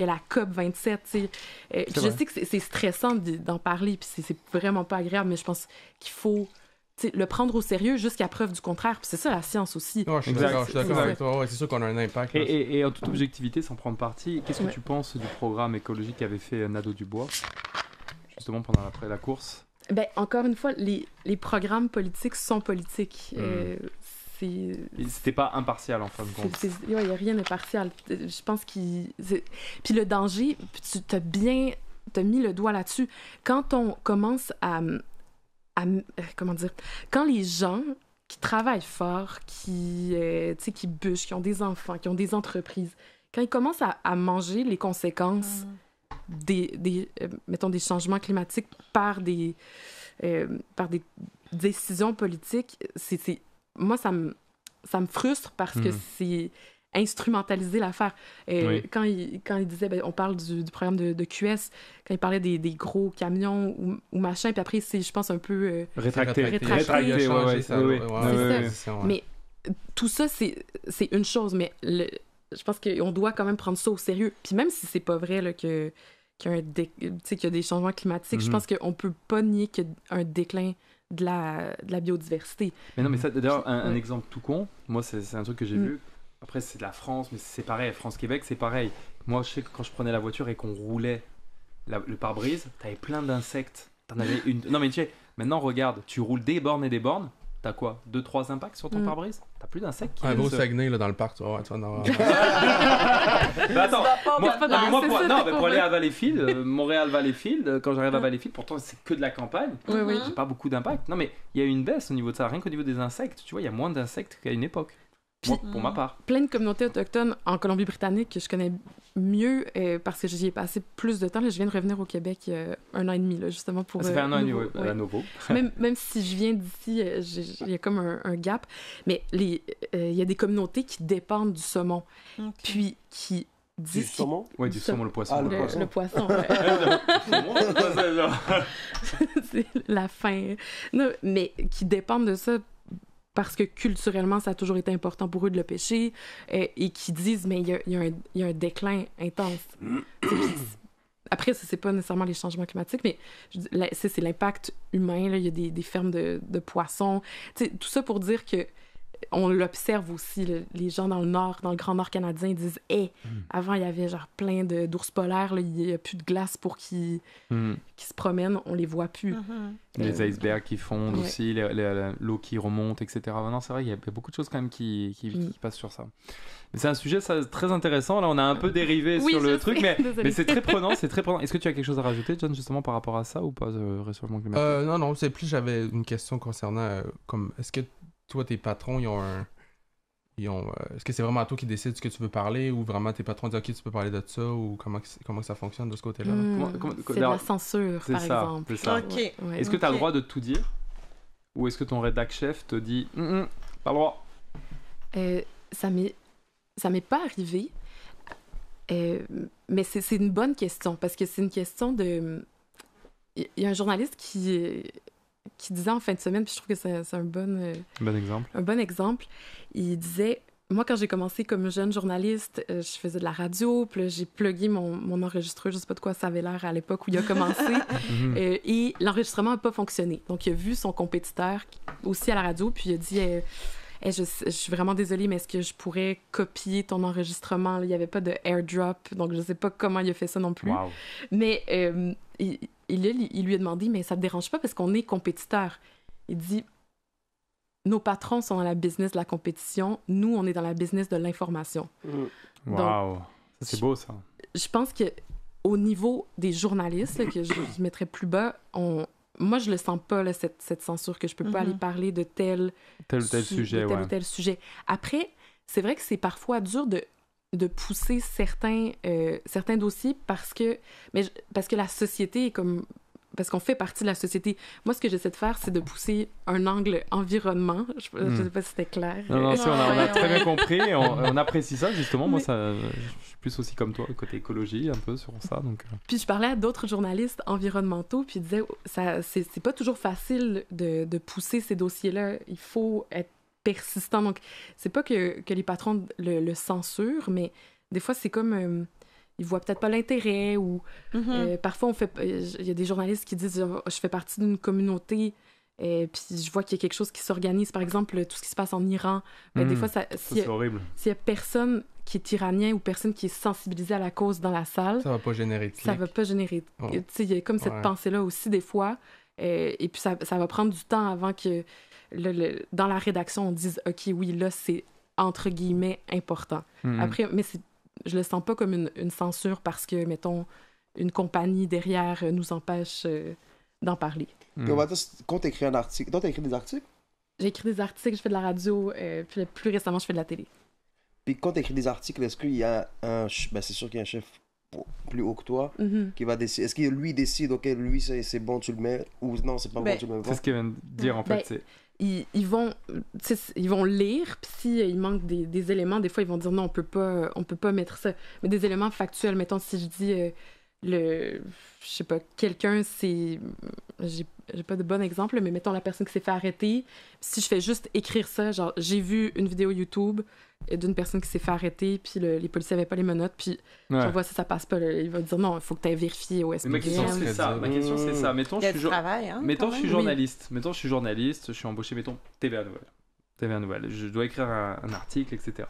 a la COP27. Je sais que c'est stressant d'en parler, puis c'est vraiment pas agréable, mais je pense qu'il faut le prendre au sérieux jusqu'à preuve du contraire. Puis c'est ça la science aussi. Je suis d'accord avec toi. Ouais, c'est sûr qu'on a un impact. Et en toute objectivité, sans prendre parti, qu'est-ce que tu penses du programme écologique qu'avait fait Nadeau-Dubois, justement pendant la course? Ben, encore une fois, les programmes politiques sont politiques. C'était pas impartial, en fin de compte. Il n'y a rien d'impartial. Je pense qu'il... Puis le danger, tu t'as mis le doigt là-dessus. Quand on commence à comment dire? Quand les gens qui travaillent fort, qui bûchent, qui ont des enfants, qui ont des entreprises, quand ils commencent à manger les conséquences... mettons des changements climatiques par des décisions politiques, moi ça me frustre parce que c'est instrumentaliser l'affaire. Quand il disait, on parle du programme de QS, quand il parlait des gros camions ou machin, puis après c'est, je pense, un peu rétracté. Mais tout ça c'est une chose, mais je pense qu'on doit quand même prendre ça au sérieux. Puis même si c'est pas vrai là, qu'il y a des changements climatiques, je pense qu'on peut pas nier qu'il y a un déclin de la biodiversité. Mais non, mais ça, d'ailleurs, un exemple tout con, moi, c'est un truc que j'ai vu. Après, c'est de la France, mais c'est pareil. France-Québec, c'est pareil. Moi, je sais que quand je prenais la voiture et qu'on roulait le pare-brise, t'avais plein d'insectes. T'en avais une... Non, mais tu sais, maintenant, regarde, tu roules des bornes et des bornes, t'as quoi? 2-3 impacts sur ton pare-brise? T'as plus d'insectes qui... Un beau Saguenay, là, dans le parc, tu vas voir. Attends, pour aller à Valleyfield, Montréal-Valleyfield, quand j'arrive à Valleyfield, pourtant, c'est que de la campagne. J'ai pas beaucoup d'impact. Non, mais il y a une baisse au niveau de ça. Rien qu'au niveau des insectes, tu vois, il y a moins d'insectes qu'à une époque. Moi, pour ma part. Plein de communautés autochtones en Colombie-Britannique que je connais mieux parce que j'y ai passé plus de temps. Là, je viens de revenir au Québec il y a 1 an et demi, là, justement pour... Ça fait 1 an et demi, à nouveau. même si je viens d'ici, il y a comme un gap. Mais il y a des communautés qui dépendent du saumon, puis qui dit Du saumon? Ouais, du saumon, le poisson. Ah, le le poisson. le poisson. Ouais. Saumon, le poisson, genre. C'est la fin. Non, mais qui dépendent de ça parce que culturellement, ça a toujours été important pour eux de le pêcher et qui disent, mais il y a un déclin intense. Puis, après, ça, c'est pas nécessairement les changements climatiques, mais c'est l'impact humain. Là. Il y a des fermes de poissons. T'sais, tout ça pour dire que on l'observe aussi, les gens dans le Nord, dans le Grand Nord canadien, ils disent « Hey, avant, il y avait genre plein d'ours polaires, là, il n'y a plus de glace pour qu'ils se promènent, on les voit plus. Les icebergs qui fondent Ouais. aussi, l'eau qui remonte, etc. Non, c'est vrai, il y a beaucoup de choses quand même qui passent sur ça. Mais c'est un sujet très intéressant. Là, on a un peu dérivé Oui, sur je le sais. truc, mais Désolée. c'est très prenant, c'est très prenant. Est-ce que tu as quelque chose à rajouter, John, justement, par rapport à ça ou pas, réchauffement climatique? Non, c'est plus, j'avais une question concernant, comme, est-ce que toi, tes patrons, est-ce que c'est vraiment toi qui décides de ce que tu veux parler ou vraiment tes patrons disent, OK, tu peux parler de ça ou comment ça fonctionne de ce côté-là? C'est de la censure, par exemple. C'est ça. OK. Ouais. Est-ce que tu as le Ok. droit de tout dire? Ou est-ce que ton rédac chef te dit pas le droit? Ça m'est pas arrivé, mais c'est une bonne question, parce que c'est une question de... Il y a un journaliste qui disait en fin de semaine, puis je trouve que c'est un bon exemple. un bon exemple, il disait... Moi, quand j'ai commencé comme jeune journaliste, je faisais de la radio, puis là, j'ai plugué mon enregistreuse, je sais pas de quoi ça avait l'air à l'époque où il a commencé, et l'enregistrement n'a pas fonctionné. Donc, il a vu son compétiteur aussi à la radio, puis il a dit Hey, je suis vraiment désolée, mais est-ce que je pourrais copier ton enregistrement? Il n'y avait pas de airdrop, donc je sais pas comment il a fait ça non plus. Wow. Mais il lui a demandé, mais ça te dérange pas parce qu'on est compétiteurs. Il dit, nos patrons sont dans la business de la compétition, nous, on est dans la business de l'information. Wow. Ça, c'est beau, ça. Je pense que au niveau des journalistes, là, que je mettrais plus bas, moi, je le sens pas, là, cette censure, que je peux pas aller parler de tel ou tel sujet, ou tel sujet. Après, c'est vrai que c'est parfois dur de pousser certains dossiers parce que la société est comme... Parce qu'on fait partie de la société. Moi, ce que j'essaie de faire, c'est de pousser un angle environnement. Je sais pas si c'était clair. Non, on a Ouais, très ouais. bien compris. On apprécie ça, justement. Moi, Mais- je suis plus aussi comme toi, côté écologie, un peu sur ça. Donc... Puis je parlais à d'autres journalistes environnementaux, puis ils disaient c'est pas toujours facile de pousser ces dossiers-là. Il faut être persistant. Donc, c'est pas que les patrons le censurent, mais des fois, c'est comme... ils voient peut-être pas l'intérêt ou parfois il y a des journalistes qui disent je fais partie d'une communauté puis je vois qu'il y a quelque chose qui s'organise, par exemple tout ce qui se passe en Iran, mais des fois c'est horrible. s'il y a personne qui est iranien ou personne qui est sensibilisé à la cause dans la salle, Ça va pas générer de clics. ça va pas générer. Oh. Tu sais, il y a comme cette Ouais. pensée-là aussi des fois, et puis ça va prendre du temps avant que dans la rédaction on dise ok oui là c'est entre guillemets important. Après, mais je le sens pas comme une censure parce que, mettons, une compagnie derrière nous empêche d'en parler. Puis on va dire, quand t'écris un article... Toi, t'écris des articles? J'ai écrit des articles, je fais de la radio, puis plus récemment, je fais de la télé. Puis quand t'écris des articles, est-ce qu'il y a un... Ben, c'est sûr qu'il y a un chef plus haut que toi qui va décider. Est-ce que lui décide, ok, lui, c'est bon, tu le mets, ou non, c'est pas bon, tu le mets pas? C'est ce qu'il vient de dire, en fait. Ils vont lire, puis s'il manque des éléments, des fois, ils vont dire non, on peut pas mettre ça. Mais des éléments factuels, mettons, si je dis je sais pas, quelqu'un, c'est... J'ai pas de bon exemple, mais mettons la personne qui s'est fait arrêter. Si je fais juste écrire ça, genre, j'ai vu une vidéo YouTube d'une personne qui s'est fait arrêter, puis les policiers avaient pas les menottes, puis j'envoie ça passe pas. Il va dire non, il faut que tu ailles vérifier au SPVM. Ma question, c'est ça. Mettons, Il y a du travail, hein, mettons quand je suis même. journaliste. Mettons, je suis journaliste, je suis embauché, mettons, TVA Nouvelle. Je dois écrire un article, etc.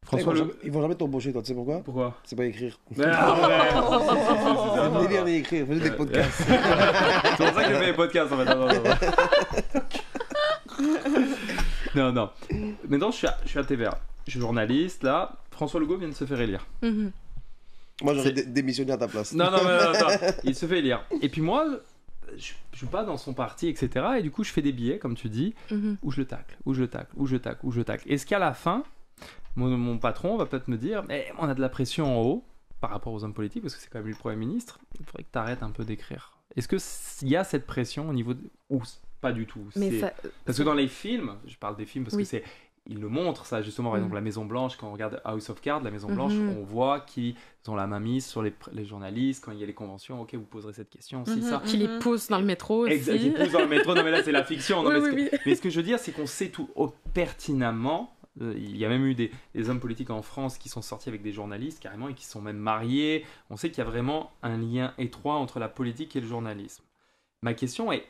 François Ils vont jamais t'embaucher, toi, tu sais pourquoi? Pourquoi? C'est pas écrire. Mais arrête. C'est le délire d'écrire, fais des podcasts. C'est pour ça que j'ai fait les podcasts en fait. Non. Maintenant, je suis à TVA. Je suis journaliste, là. François Legault vient de se faire élire. Moi, j'aurais démissionné à ta place. Non, attends. Il se fait élire. Et puis moi, je suis pas dans son parti, etc. Et du coup, je fais des billets, comme tu dis, où je le tacle. Est-ce qu'à la fin, mon patron va peut-être me dire on a de la pression en haut par rapport aux hommes politiques, parce que c'est quand même lui le Premier ministre, il faudrait que tu arrêtes un peu d'écrire. Est-ce qu'il y a cette pression au niveau ou pas du tout? Parce que dans les films, je parle des films parce que ils le montrent, ça, justement, par exemple, la Maison-Blanche, quand on regarde House of Cards, la Maison-Blanche, on voit qu'ils ont la main mise sur les journalistes, quand il y a les conventions, ok, vous poserez cette question, si ça. Qui les poussent dans le métro aussi. Exact, qui poussent dans le métro, non mais là c'est la fiction. Non, Oui. mais ce que je veux dire, c'est qu'on sait tout pertinemment. Il y a même eu des hommes politiques en France qui sont sortis avec des journalistes carrément et qui sont même mariés. On sait qu'il y a vraiment un lien étroit entre la politique et le journalisme. Ma question est,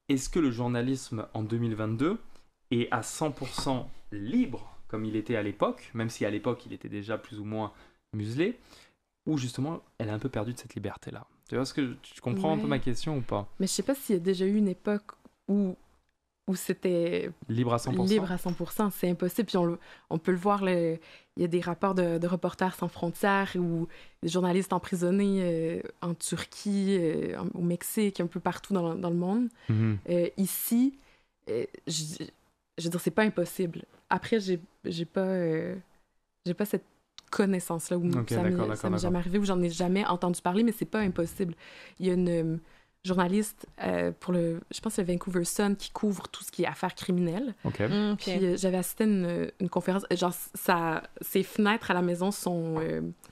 est-ce que le journalisme en 2022 est à 100% libre, comme il était à l'époque, même si à l'époque il était déjà plus ou moins muselé, ou justement elle a un peu perdu de cette liberté-là? Tu vois, tu comprends un peu ma question ou pas? Mais je sais pas s'il y a déjà eu une époque où c'était libre à 100%. Libre à 100%, c'est impossible. Puis on peut le voir, il y a des rapports de Reporters sans frontières ou des journalistes emprisonnés en Turquie, au Mexique, un peu partout dans le monde. Ici, je veux dire, c'est pas impossible. Après, j'ai pas cette connaissance-là où ça m'est jamais arrivé, où j'en ai jamais entendu parler, mais c'est pas impossible. Il y a une journaliste pour je pense le Vancouver Sun qui couvre tout ce qui est affaires criminelles. Puis j'avais assisté à une conférence, genre ses fenêtres à la maison sont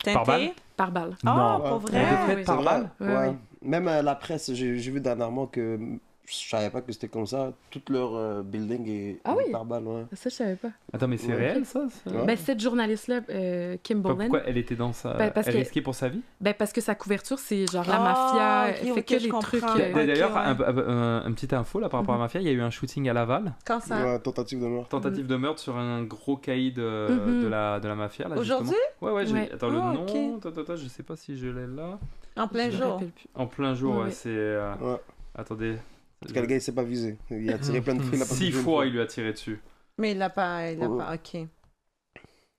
teintées par balle. Oh, pour vrai? Par balle? Ouais. Même la presse, j'ai vu dernièrement que je savais pas que c'était comme ça. Tout leur building est par balle. Ouais. Ça, je savais pas. Attends, mais c'est réel, ça? Ben, cette journaliste-là, Kim Bolen... Pourquoi elle était dans sa... elle risquait pour sa vie? Ben, parce que sa couverture, c'est genre la mafia, elle fait que les trucs... D'ailleurs, un petit info là, par rapport à la mafia, il y a eu un shooting à Laval. Quand ça? Tentative de meurtre. Tentative de meurtre sur un gros caïd de la mafia. Là, aujourd'hui? Ouais. Attends, le nom... Attends, je sais pas si je l'ai là. En plein jour? En plein jour, ouais, c'est... Attendez... Parce que le gars, il s'est pas visé. Il a tiré plein de fois. 6 fois, il lui a tiré dessus. Mais il l'a pas... Ok.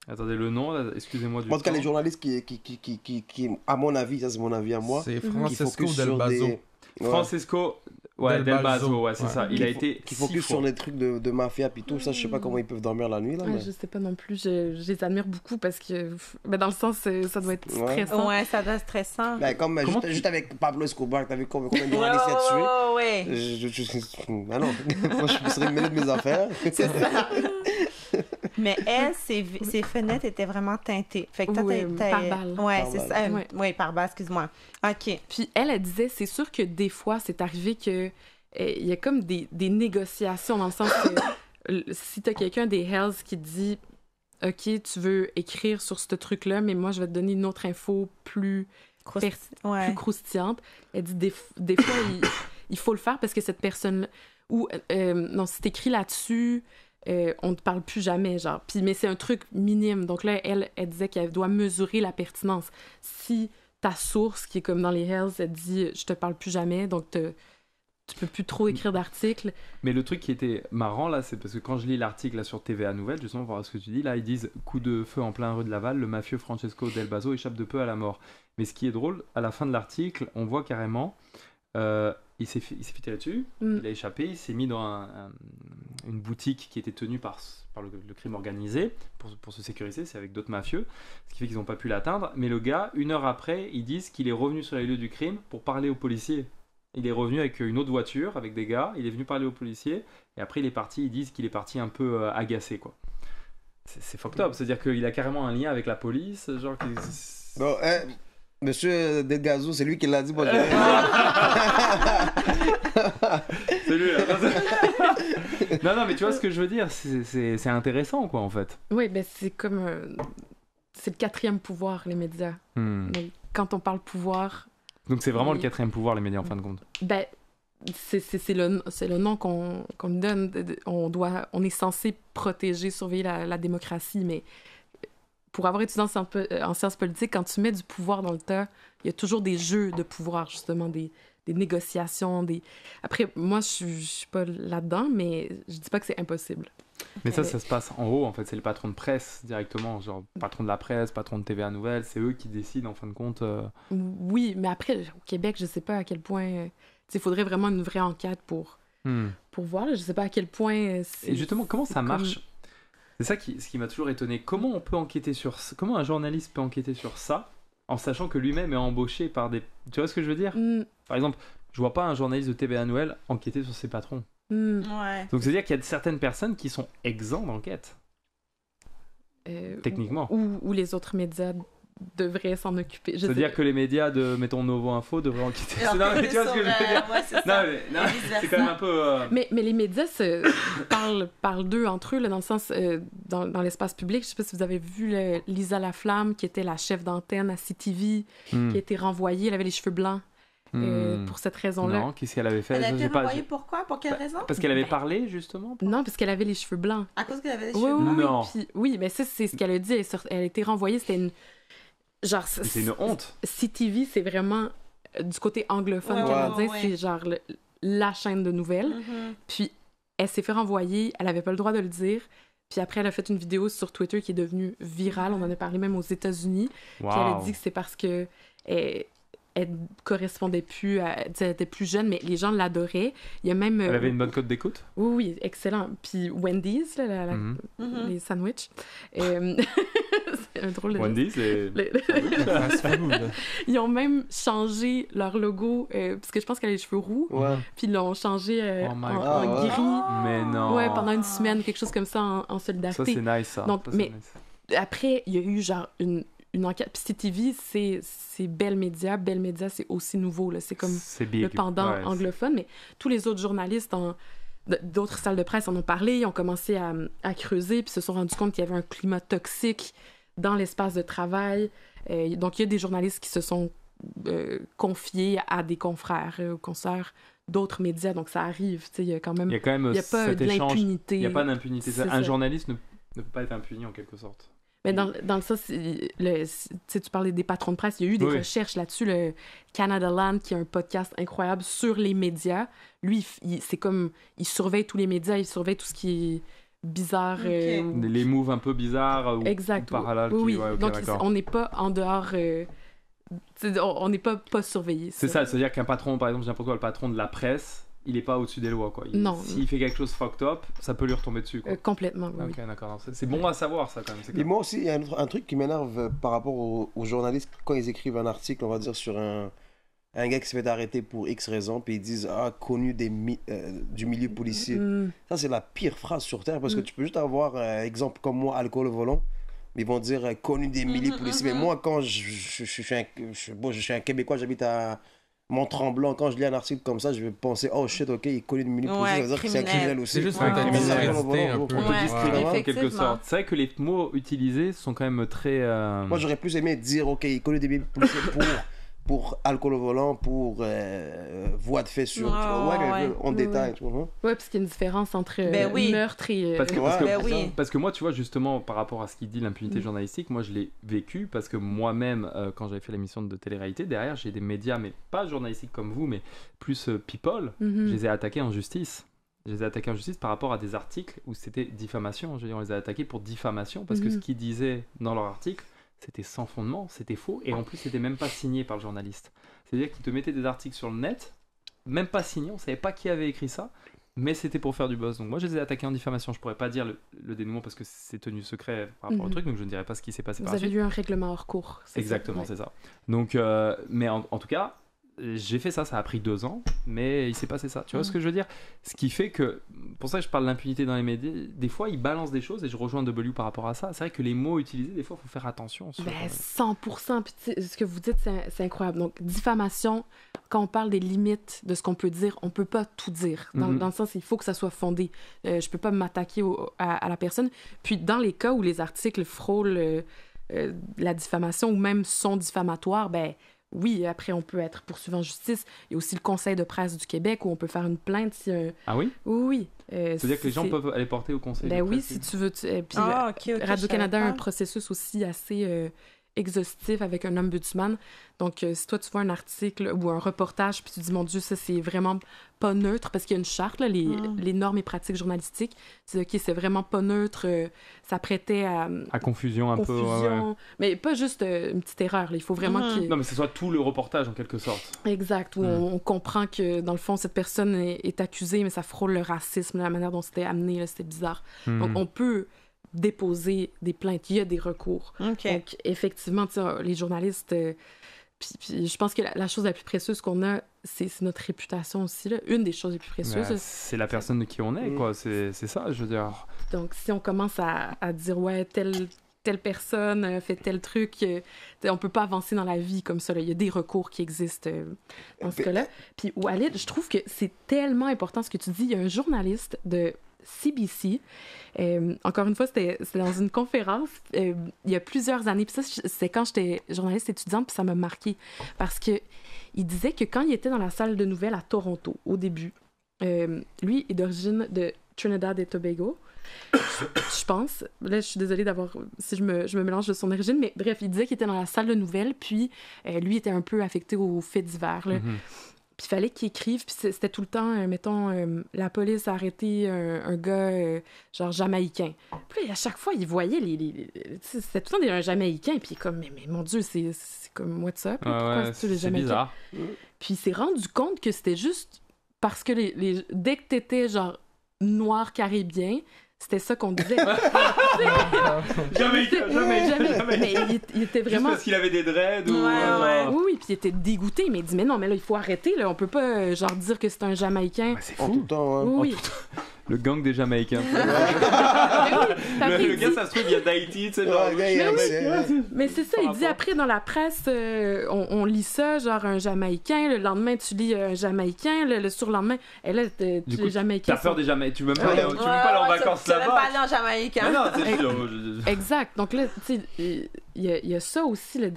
Attendez, le nom, là, excusez-moi du En tout cas, les journalistes qui, à mon avis, ça c'est mon avis à moi... C'est Francesco Del Bazo. Francesco... Ouais, Del Bazo, ouais, c'est ça. Il a été qui focus sur les trucs de mafia puis tout ça. Je sais pas comment ils peuvent dormir la nuit là. Je sais pas non plus. Je les admire beaucoup parce que, dans le sens, ça doit être stressant. Ouais, ça doit être stressant. Ben, comme juste avec Pablo Escobar, t'as vu combien de journalistes il y a tué? Ouais. Ah non, moi je serais mêlé de mes affaires. C'est ça. Mais elle, ses fenêtres étaient vraiment teintées. Fait que par balle. Ouais, c'est ça. Oui, par balle, excuse-moi. OK. Puis elle disait, c'est sûr que des fois, c'est arrivé que il y a comme des négociations dans le sens que si t'as quelqu'un des Hells qui dit « OK, tu veux écrire sur ce truc-là, mais moi, je vais te donner une autre info plus croustillante. » Elle dit des fois, il faut le faire parce que cette personne... Ou non, si t'écris là-dessus... on ne te parle plus jamais, genre. Puis, mais c'est un truc minime. Donc là, elle disait qu'elle doit mesurer la pertinence. Si ta source, qui est comme dans les Hells, elle dit « je te parle plus jamais », donc tu peux plus trop écrire d'articles. Mais le truc qui était marrant, là, c'est parce que quand je lis l'article là, sur TVA Nouvelles, justement, pour voir ce que tu dis, là, ils disent « coup de feu en plein rue de Laval, le mafieux Francesco Del Bazo échappe de peu à la mort ». Mais ce qui est drôle, à la fin de l'article, on voit carrément... il s'est fait tirer dessus, il a échappé, il s'est mis dans une boutique qui était tenue par le crime organisé pour se sécuriser, c'est avec d'autres mafieux, ce qui fait qu'ils n'ont pas pu l'atteindre. Mais le gars, 1 heure après, ils disent qu'il est revenu sur les lieux du crime pour parler aux policiers. Il est revenu avec une autre voiture, avec des gars, il est venu parler aux policiers, et après il est parti, ils disent qu'il est parti un peu agacé, quoi. C'est fucked up, c'est-à-dire qu'il a carrément un lien avec la police, genre... Bon, Monsieur Del Gazo, c'est lui qui l'a dit. Bon, c'est lui, là. Non, mais tu vois ce que je veux dire, c'est intéressant, quoi, en fait. Oui, ben c'est comme... c'est le 4e pouvoir, les médias. Donc, quand on parle pouvoir... Donc c'est vraiment le 4e pouvoir, les médias, en fin de compte. Ben, c'est le nom qu'on lui donne. On est censé protéger, surveiller la démocratie, mais... Pour avoir étudié en sciences politiques, quand tu mets du pouvoir dans le tas, il y a toujours des jeux de pouvoir, justement, des négociations. Après, moi, je suis pas là-dedans, mais je dis pas que c'est impossible. Mais ça se passe en haut, en fait. C'est le patron de presse, directement. Genre, patron de la presse, patron de TVA Nouvelles. C'est eux qui décident, en fin de compte. Oui, mais après, au Québec, je sais pas à quel point... il faudrait vraiment une vraie enquête pour voir. Je sais pas à quel point... Et justement, comment ça marche? C'est ça ce qui m'a toujours étonné. Comment un journaliste peut enquêter sur ça en sachant que lui-même est embauché par des... Tu vois ce que je veux dire? Par exemple, je vois pas un journaliste de TVA Nouvelles enquêter sur ses patrons. Ouais. Donc c'est-à-dire qu'il y a certaines personnes qui sont exemptes d'enquête. Techniquement. Ou les autres médias devraient s'en occuper. C'est-à-dire que les médias de, mettons, Novo Info devraient en quitter. Non, mais tu vois ce que je veux dire? Ouais, c'est ça. Non, c'est quand même un peu... Mais les médias parlent d'eux entre eux, là, dans le sens, dans l'espace public. Je sais pas si vous avez vu Lisa Laflamme, qui était la chef d'antenne à CTV, qui a été renvoyée. Elle avait les cheveux blancs. Pour cette raison-là. Non, qu'est-ce qu'elle avait fait? Elle a été renvoyée pourquoi? Pour quelle raison? Parce qu'elle avait parlé, justement? Non, parce qu'elle avait les cheveux blancs. À cause qu'elle avait les cheveux blancs? Non. Oui, mais ça, c'est ce qu'elle a dit. Elle a été renvoyée, c'était une... Genre, c'est une honte. CTV, c'est vraiment du côté anglophone canadien, c'est genre la chaîne de nouvelles. Puis elle s'est fait renvoyer, elle avait pas le droit de le dire. Puis après, elle a fait une vidéo sur Twitter qui est devenue virale. On en a parlé même aux États-Unis. Wow. Puis elle a dit que c'est parce que elle correspondait plus à... Elle était plus jeune, mais les gens l'adoraient. Il y a même... Elle avait une bonne cote d'écoute? Oui, excellent. Puis Wendy's, là, les sandwichs. C'est un drôle de... Wendy's, c'est... Ils ont même changé leur logo, parce que je pense qu'elle a les cheveux roux. Ouais. Puis ils l'ont changé en gris. Mais non. Ouais, pendant une semaine, quelque chose comme ça, en solidarité. Ça, c'est nice, ça. Donc, ça, mais nice. Après, il y a eu genre une enquête. Puis CTV, c'est Bell Media. Bell Media, c'est aussi nouveau. Là. C'est comme le pendant anglophone. Mais tous les autres journalistes d'autres salles de presse en ont parlé. Ils ont commencé à creuser puis se sont rendus compte qu'il y avait un climat toxique dans l'espace de travail. Donc, il y a des journalistes qui se sont confiés à des confrères ou consoeurs d'autres médias. Donc, ça arrive. Il y a quand même... Il y a pas de l'impunité. Il n'y a pas d'impunité. Un journaliste ne peut pas être impuni, en quelque sorte. Mais dans le sens, tu parlais des patrons de presse, il y a eu des recherches là-dessus. Le Canada Land, qui a un podcast incroyable sur les médias, lui, c'est comme, il surveille tous les médias, il surveille tout ce qui est bizarre. Les moves un peu bizarres exact, ou parallèles. Oui. Donc, on n'est pas en dehors... on n'est pas surveillé. C'est ça, c'est-à-dire qu'un patron, par exemple, n'importe quoi, le patron de la presse, il n'est pas au-dessus des lois, quoi. Non. S'il fait quelque chose fucked up, ça peut lui retomber dessus, quoi. Complètement, oui. Ok, d'accord. C'est bon à savoir, ça, quand même. Et moi aussi, il y a un truc qui m'énerve par rapport aux journalistes quand ils écrivent un article, on va dire, sur un gars qui se fait arrêter pour X raison, puis ils disent « Ah, connu du milieu policier ». Ça, c'est la pire phrase sur Terre, parce que tu peux juste avoir un exemple comme moi, alcool au volant, mais ils vont dire « connu des milieux policiers ». Mais moi, quand je suis un Québécois, j'habite à Mont-Tremblant, quand je lis un article comme ça, je vais penser oh shit, ok, il connaît le milieu policier, ça veut dire que c'est un criminel aussi. C'est juste une criminalité un peu. On te discrimine en quelque sorte. C'est vrai que les mots utilisés sont quand même très... Moi, j'aurais plus aimé dire ok, il connaît des milieux policiers pour alcool au volant, pour voie de fait sur... en détail, tu vois. Ouais, parce qu'il y a une différence entre meurtre et... Parce que moi, tu vois, justement, par rapport à ce qu'il dit, l'impunité journalistique, moi, je l'ai vécu parce que moi-même, quand j'avais fait l'émission de télé-réalité, derrière, j'ai des médias, mais pas journalistiques comme vous, mais plus people, je les ai attaqués en justice. Je les ai attaqués en justice par rapport à des articles où c'était diffamation. Je veux dire, on les a attaqués pour diffamation parce que ce qu'ils disaient dans leur article, c'était sans fondement, c'était faux, et en plus, c'était même pas signé par le journaliste. C'est-à-dire qu'ils te mettaient des articles sur le net, même pas signés, on savait pas qui avait écrit ça, mais c'était pour faire du buzz. Donc moi, je les ai attaqués en diffamation. Je pourrais pas dire le dénouement parce que c'est tenu secret par rapport au truc, donc je ne dirais pas ce qui s'est passé par la suite. Vous avez eu un règlement hors cours. Exactement, c'est ça. Donc, mais en tout cas, j'ai fait ça a pris 2 ans, mais il s'est passé ça. Tu vois ce que je veux dire? Ce qui fait que, pour ça que je parle d'impunité dans les médias, des fois ils balancent des choses et je rejoins W par rapport à ça. C'est vrai que les mots utilisés, des fois il faut faire attention. 100%. Puis ce que vous dites, c'est incroyable. Donc, diffamation, quand on parle des limites de ce qu'on peut dire, on peut pas tout dire. Dans le sens, il faut que ça soit fondé. Je peux pas m'attaquer à la personne. Puis dans les cas où les articles frôlent la diffamation ou même sont diffamatoires, oui, après, on peut être poursuivi en justice. Il y a aussi le Conseil de presse du Québec où on peut faire une plainte si... Ah oui? Oui. C'est-à-dire que les gens peuvent aller porter au Conseil de presse? Oui, si tu veux. Puis Radio-Canada a un processus aussi assez exhaustif avec un ombudsman. Donc, si toi, tu vois un article ou un reportage puis tu dis, mon Dieu, ça, c'est vraiment pas neutre, parce qu'il y a une charte, là, les normes et pratiques journalistiques. C'est OK, c'est vraiment pas neutre. Ça prêtait à confusion un peu. Ouais. Mais pas juste une petite erreur. Là. Il faut vraiment qu'il... Non, mais ce soit tout le reportage, en quelque sorte. Exact, où on comprend que, dans le fond, cette personne est accusée, mais ça frôle le racisme, la manière dont c'était amené, là, c'était bizarre. Donc, on peut déposer des plaintes, il y a des recours. Donc, effectivement, les journalistes... Puis je pense que la chose la plus précieuse qu'on a, c'est notre réputation aussi. Là. Une des choses les plus précieuses. C'est la personne de qui on est, quoi. C'est ça, je veux dire. Donc, si on commence à dire, ouais, tel telle personne fait tel truc, on peut pas avancer dans la vie comme ça. Là. Il y a des recours qui existent dans ce cas-là. Puis Walid, je trouve que c'est tellement important ce que tu dis. Il y a un journaliste de CBC, encore une fois, c'était dans une conférence il y a plusieurs années. Puis ça, c'est quand j'étais journaliste étudiante, puis ça m'a marqué. Parce que il disait que quand il était dans la salle de nouvelles à Toronto, au début, lui est d'origine de Trinidad et Tobago, je pense. Là, je suis désolée si je me mélange de son origine, mais bref, il disait qu'il était dans la salle de nouvelles, puis lui était un peu affecté aux faits divers, là. Puis il fallait qu'il écrive, puis c'était tout le temps, mettons, la police a arrêté un gars, genre, jamaïcain. Puis là, à chaque fois, il voyait c'était tout le temps un jamaïcain, puis il est comme, mais mon Dieu, c'est comme, what's up? Pourquoi c'est les jamaïcains? Bizarre. Puis il s'est rendu compte que c'était juste parce que dès que t'étais, genre, noir caribien, c'était ça qu'on disait. Jamais. Mais il était vraiment... Juste parce qu'il avait des dreads ou... Oui, puis il était dégoûté, mais il dit, mais non, mais là, il faut arrêter, là, on peut pas, genre, dire que c'est un Jamaïcain. C'est fou. En tout temps, hein. Oui. Le gang des Jamaïcains. Le gars, ça se trouve, il y a d'Haïti, tu sais, genre... Mais c'est ça, il dit, après, dans la presse, on lit ça, genre, un Jamaïcain, le lendemain, tu lis un Jamaïcain, le surlendemain, et là, les Jamaïcains... T'as peur des Jamaïcains, tu veux même pas aller en vacances là-bas. Tu veux pas aller en Jamaïcain. Non, c'est Exact, donc là, tu sais, il y a ça aussi, là,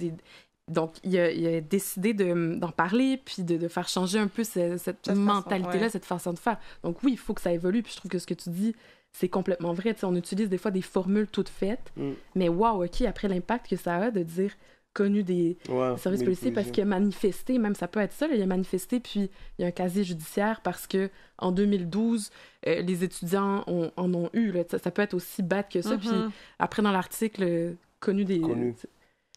donc, il a décidé d'en parler, puis de faire changer un peu cette mentalité-là, cette façon de faire. Donc oui, il faut que ça évolue, puis je trouve que ce que tu dis, c'est complètement vrai. Tu sais, on utilise des fois des formules toutes faites, mais wow, OK, après l'impact que ça a de dire connu des services policiers parce qu'il a manifesté, même ça peut être ça, là, il a manifesté, puis il y a un casier judiciaire parce que en 2012, les étudiants en ont eu. Là, ça peut être aussi bête que ça. Puis après, dans l'article, connu des...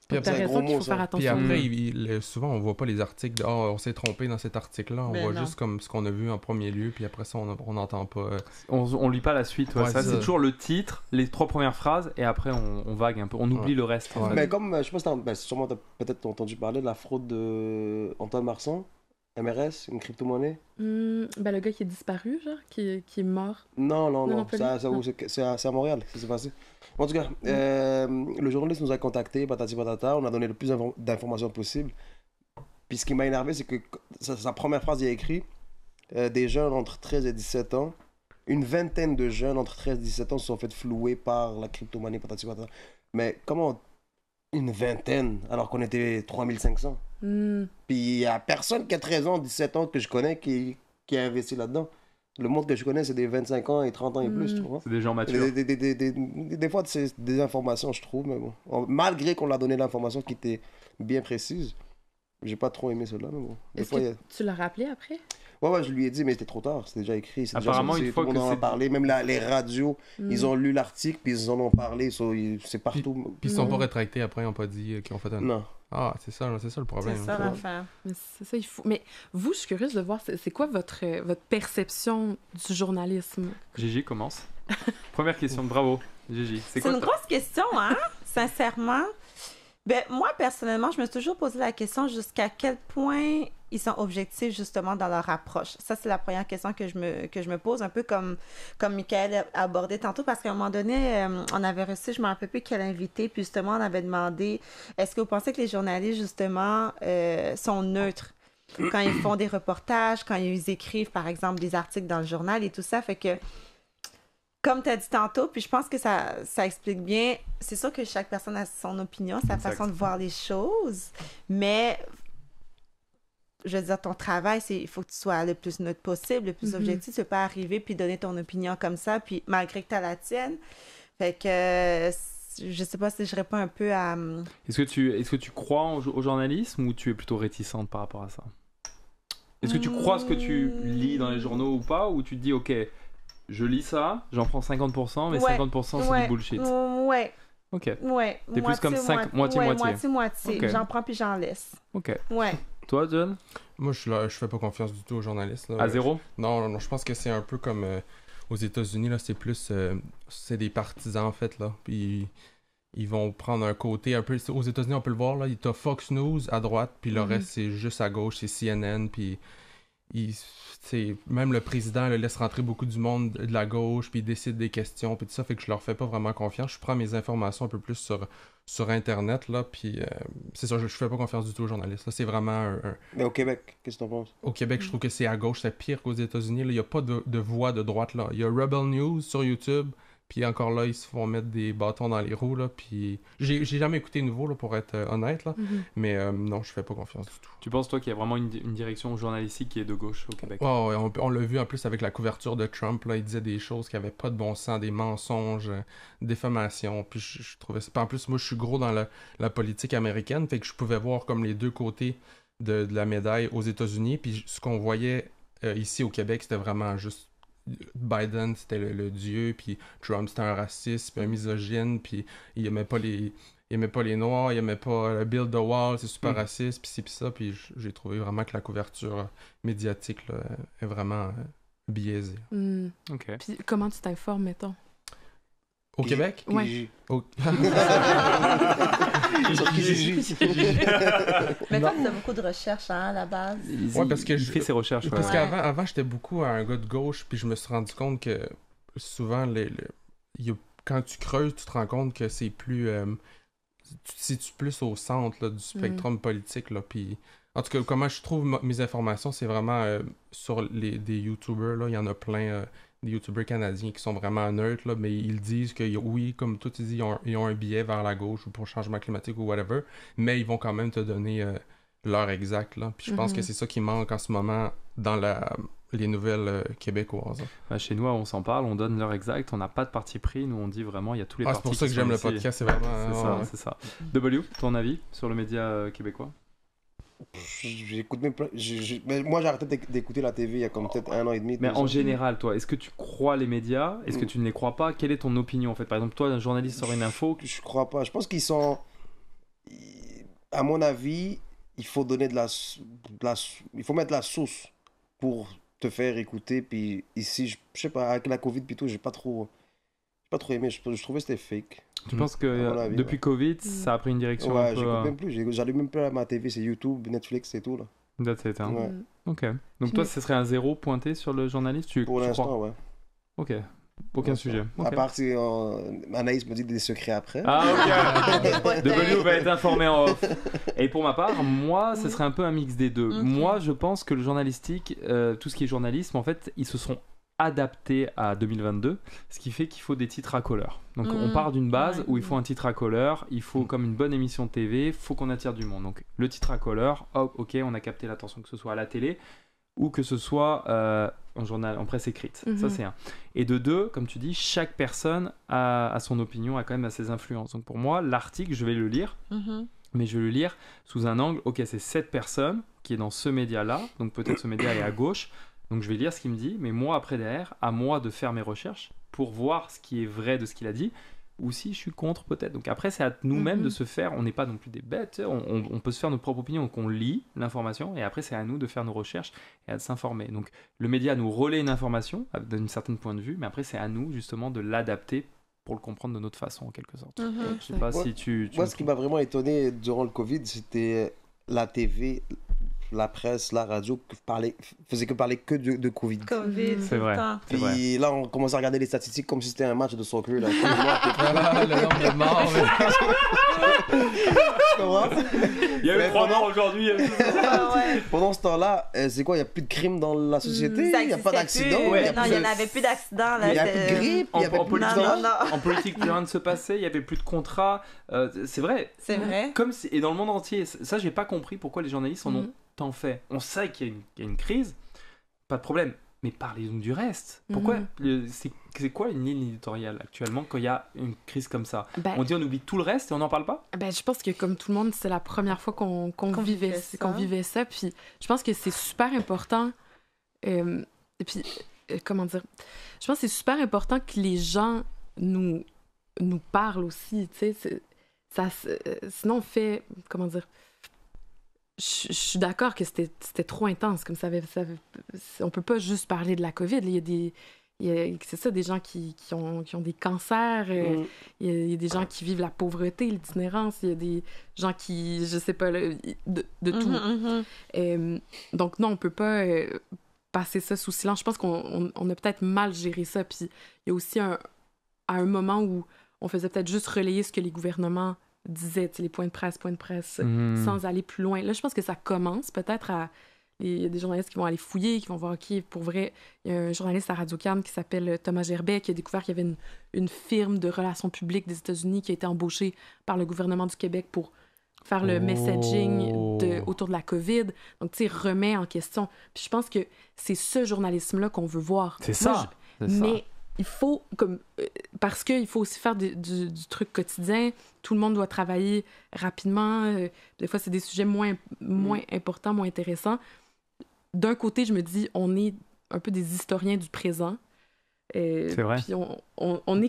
Donc, t'as raison qu'il faut faire attention. Puis après, souvent, on voit pas les articles de « on s'est trompé dans cet article-là ». On voit juste comme ce qu'on a vu en premier lieu, puis après ça, on n'entend pas... On lit pas la suite. Ça, c'est toujours le titre, les 3 premières phrases, et après, on vague un peu. On oublie le reste. En fait. Mais comme, je sais pas si sûrement t'as peut-être entendu parler de la fraude de Antoine Marsan, MRS, une crypto-monnaie. Le gars qui est disparu, genre, qui est mort. Non. C'est à Montréal que ça s'est passé. En tout cas, le journaliste nous a contactés, patati patata, on a donné le plus d'informations possible. Puis ce qui m'a énervé, c'est que sa première phrase, il a écrit des jeunes entre 13 et 17 ans, une vingtaine de jeunes entre 13 et 17 ans se sont fait flouer par la crypto-monnaie, patati patata. Mais comment une vingtaine alors qu'on était 3500? Puis il n'y a personne qui a 13 ans, 17 ans que je connais qui a investi là-dedans. Le monde que je connais, c'est des 25 ans et 30 ans et plus, tu vois. C'est des gens matures. Des fois, c'est des informations, je trouve, mais bon. Malgré qu'on l'a donné l'information qui était bien précise, j'ai pas trop aimé cela, mais bon. Tu l'as rappelé après? Ouais, je lui ai dit, mais c'était trop tard, c'était déjà écrit. Apparemment, une fois que on en a parlé, même les radios, ils ont lu l'article, puis ils en ont parlé, c'est partout. Puis ils sont pas rétractés après, ils n'ont pas dit qu'ils ont fait un... Non. Ah, c'est ça le problème. C'est ça l'affaire. C'est ça, il faut... Mais vous, je suis curieuse de voir, c'est quoi votre perception du journalisme? Gigi commence. Première question, bravo. Gigi, c'est une grosse question, hein? Sincèrement. Ben, moi, personnellement, je me suis toujours posé la question jusqu'à quel point ils sont objectifs, justement, dans leur approche. Ça, c'est la première question que je me pose, un peu comme Michael a abordé tantôt, parce qu'à un moment donné, on avait reçu, je ne me rappelle plus quel invité, puis justement, on avait demandé, est-ce que vous pensez que les journalistes, justement, sont neutres quand ils font des reportages, quand ils écrivent, par exemple, des articles dans le journal et tout ça? Fait que, comme tu as dit tantôt, puis je pense que ça explique bien, c'est sûr que chaque personne a son opinion, sa façon de voir les choses, mais je veux dire, ton travail, il faut que tu sois le plus neutre possible, le plus objectif. Tu ne peux pas arriver puis donner ton opinion comme ça, puis malgré que tu as la tienne. Fait que je sais pas si je réponds un peu à... Est-ce que tu crois au journalisme ou tu es plutôt réticente par rapport à ça? Est-ce que tu crois ce que tu lis dans les journaux ou pas, ou tu te dis, ok, je lis ça, j'en prends 50%, mais 50% c'est du bullshit? Ouais. Ok. Ouais. T'es plus comme moitié-moitié. Moitié-moitié. Okay. J'en prends puis j'en laisse. Ok. Ouais. Toi, John? Moi, je fais pas confiance du tout aux journalistes. Là. À zéro? Non, je pense que c'est un peu comme aux États-Unis, là, c'est plus... c'est des partisans, en fait, là. Puis ils vont prendre un côté un peu... Aux États-Unis, on peut le voir, là. T'as Fox News à droite, puis le reste, c'est juste à gauche, c'est CNN, puis... même le président le laisse rentrer beaucoup du monde de la gauche, puis il décide des questions, puis tout ça, fait que je leur fais pas vraiment confiance. Je prends mes informations un peu plus sur Internet, là, puis c'est ça, je fais pas confiance du tout aux journalistes. Là, c'est vraiment Mais au Québec, qu'est-ce que t'en penses? Au Québec, je trouve que c'est à gauche, c'est pire qu'aux États-Unis. Il y a pas de voix de droite, là. Il y a Rebel News sur YouTube, puis encore là, ils se font mettre des bâtons dans les roues, là, puis j'ai jamais écouté nouveau, là, pour être honnête, là, mais non, je fais pas confiance du tout. Tu penses, toi, qu'il y a vraiment une direction journalistique qui est de gauche au Québec? Ouais, on l'a vu en plus avec la couverture de Trump, là, il disait des choses qui avaient pas de bon sens, des mensonges, diffamation, puis je trouvais ça... En plus, moi, je suis gros dans la politique américaine, fait que je pouvais voir comme les deux côtés de la médaille aux États-Unis, puis ce qu'on voyait ici au Québec, c'était vraiment juste Biden, c'était le dieu, puis Trump, c'était un raciste, puis un misogyne, puis il aimait pas les Noirs, il aimait pas Build the Wall, c'est super raciste, puis ci, puis ça, puis j'ai trouvé vraiment que la couverture médiatique là, est vraiment biaisée. OK. Puis comment tu t'informes, mettons? Au Québec? Ouais. Mais toi, tu as beaucoup de recherches, hein, à la base. Ouais, parce que il fait ses recherches. Parce ouais. qu'avant, j'étais beaucoup un gars de gauche, puis je me suis rendu compte que souvent, quand tu creuses, tu te rends compte que c'est plus... tu te situes plus au centre là, du spectrum politique, là, puis... En tout cas, comment je trouve mes informations, c'est vraiment sur des YouTubers, là, il y en a plein... des youtubeurs canadiens qui sont vraiment neutres, là, mais ils disent que oui, comme toi tu dis, ils ont un biais vers la gauche ou pour le changement climatique ou whatever, mais ils vont quand même te donner l'heure exacte. Là. Puis je pense que c'est ça qui manque en ce moment dans les nouvelles québécoises. Bah, chez nous, on s'en parle, on donne l'heure exacte, on n'a pas de parti pris, nous on dit vraiment, il y a tous les partis. C'est pour ça que j'aime le podcast, c'est vraiment... C'est ça. W, ton avis sur le média québécois? J'écoute même pas. Mais moi, j'ai arrêté d'écouter la TV il y a comme peut-être 1 an et demi. Mais en général, toi, est-ce que tu crois les médias? Est-ce que tu ne les crois pas? Quelle est ton opinion en fait? Par exemple, toi, un journaliste sort une info. Je crois pas. Je pense qu'ils sont. À mon avis, il faut donner il faut mettre la sauce pour te faire écouter. Puis ici, je sais pas, avec la Covid puis tout, j'ai pas trop aimé. Je trouvais que c'était fake. Tu penses que depuis Covid, ça a pris une direction ouais, un peu... j'écoute même plus. J'allume même plus ma TV, c'est YouTube, Netflix et tout là. That's it, hein. Ouais. Ok. Donc toi, ce serait un 0 pointé sur le journaliste? Pour l'instant, ouais. Ok. Aucun sujet. À part si Anaïs me dit des secrets après. Ah, ok. W va être informé en off. Et pour ma part, moi, ce serait un peu un mix des deux. Okay. Moi, je pense que le journalistique, tout ce qui est journalisme, en fait, ils se sont adaptés à 2022, ce qui fait qu'il faut des titres à couleur. Donc on part d'une base où il faut un titre à couleur, il faut comme une bonne émission de TV, il faut qu'on attire du monde. Donc le titre à couleur, ok, on a capté l'attention, que ce soit à la télé ou que ce soit en journal, en presse écrite. Ça c'est un. Et de deux, comme tu dis, chaque personne a son opinion, a quand même ses influences. Donc pour moi, l'article, je vais le lire, mais je vais le lire sous un angle, ok, c'est cette personne qui est dans ce média-là, donc peut-être ce média est à gauche, donc je vais lire ce qu'il me dit, mais moi après derrière, à moi de faire mes recherches pour voir ce qui est vrai de ce qu'il a dit, ou si je suis contre peut-être. Donc après c'est à nous-mêmes de se faire, on n'est pas non plus des bêtes, on peut se faire nos propres opinions, donc on lit l'information, et après c'est à nous de faire nos recherches et à s'informer. Donc le média nous relaie une information d'un certain point de vue, mais après c'est à nous justement de l'adapter pour le comprendre de notre façon en quelque sorte. Je sais pas si tu moi ce qui m'a vraiment étonné durant le Covid, c'était la TV, la presse, la radio faisait que parler que de Covid. C'est vrai. Puis là, on commence à regarder les statistiques comme si c'était un match de soccer. Là. Le nombre de morts. Tu comprends? Il y avait 3 morts aujourd'hui. Pendant ce temps-là, c'est quoi? Il n'y a plus de crimes dans la société? Il n'y a pas d'accidents? Non, il n'y en avait plus d'accidents. Il n'y a plus de grippe? En politique, plus rien ne se passait. Il n'y avait plus de contrats. C'est vrai. C'est vrai. Et dans le monde entier. Ça, j'ai pas compris pourquoi les journalistes en ont tant fait. On sait qu'il y a une crise. Pas de problème. Mais parlez-nous du reste. Pourquoi c'est quoi une ligne éditoriale actuellement quand il y a une crise comme ça? On dit on oublie tout le reste et on n'en parle pas? Je pense que comme tout le monde, c'est la première fois qu'on vivait ça. Puis je pense que c'est super important. Et puis, comment dire? Je pense que c'est super important que les gens nous parlent aussi. Sinon, on fait... Comment dire? Je suis d'accord que c'était trop intense. Comme ça, on peut pas juste parler de la COVID. Il y a c'est ça, des gens qui ont des cancers. Il y a des gens qui vivent la pauvreté, l'itinérance. Il y a des gens qui, je sais pas, de tout. Donc non, on peut pas passer ça sous silence. Je pense qu'on a peut-être mal géré ça. Puis il y a aussi à un moment où on faisait peut-être juste relayer ce que les gouvernements disaient, les points de presse, sans aller plus loin. Là, je pense que ça commence peut-être à... Il y a des journalistes qui vont aller fouiller, qui vont voir, OK, pour vrai, il y a un journaliste à Radio-Can qui s'appelle Thomas Gerbet qui a découvert qu'il y avait une firme de relations publiques des États-Unis qui a été embauchée par le gouvernement du Québec pour faire le messaging autour de la COVID. Donc, tu sais, remet en question. Puis je pense que c'est ce journalisme-là qu'on veut voir. C'est ça. Mais il faut, parce qu'il faut aussi faire du truc quotidien. Tout le monde doit travailler rapidement. Des fois, c'est des sujets moins importants, moins intéressants. D'un côté, je me dis, on est un peu des historiens du présent. C'est vrai. Puis on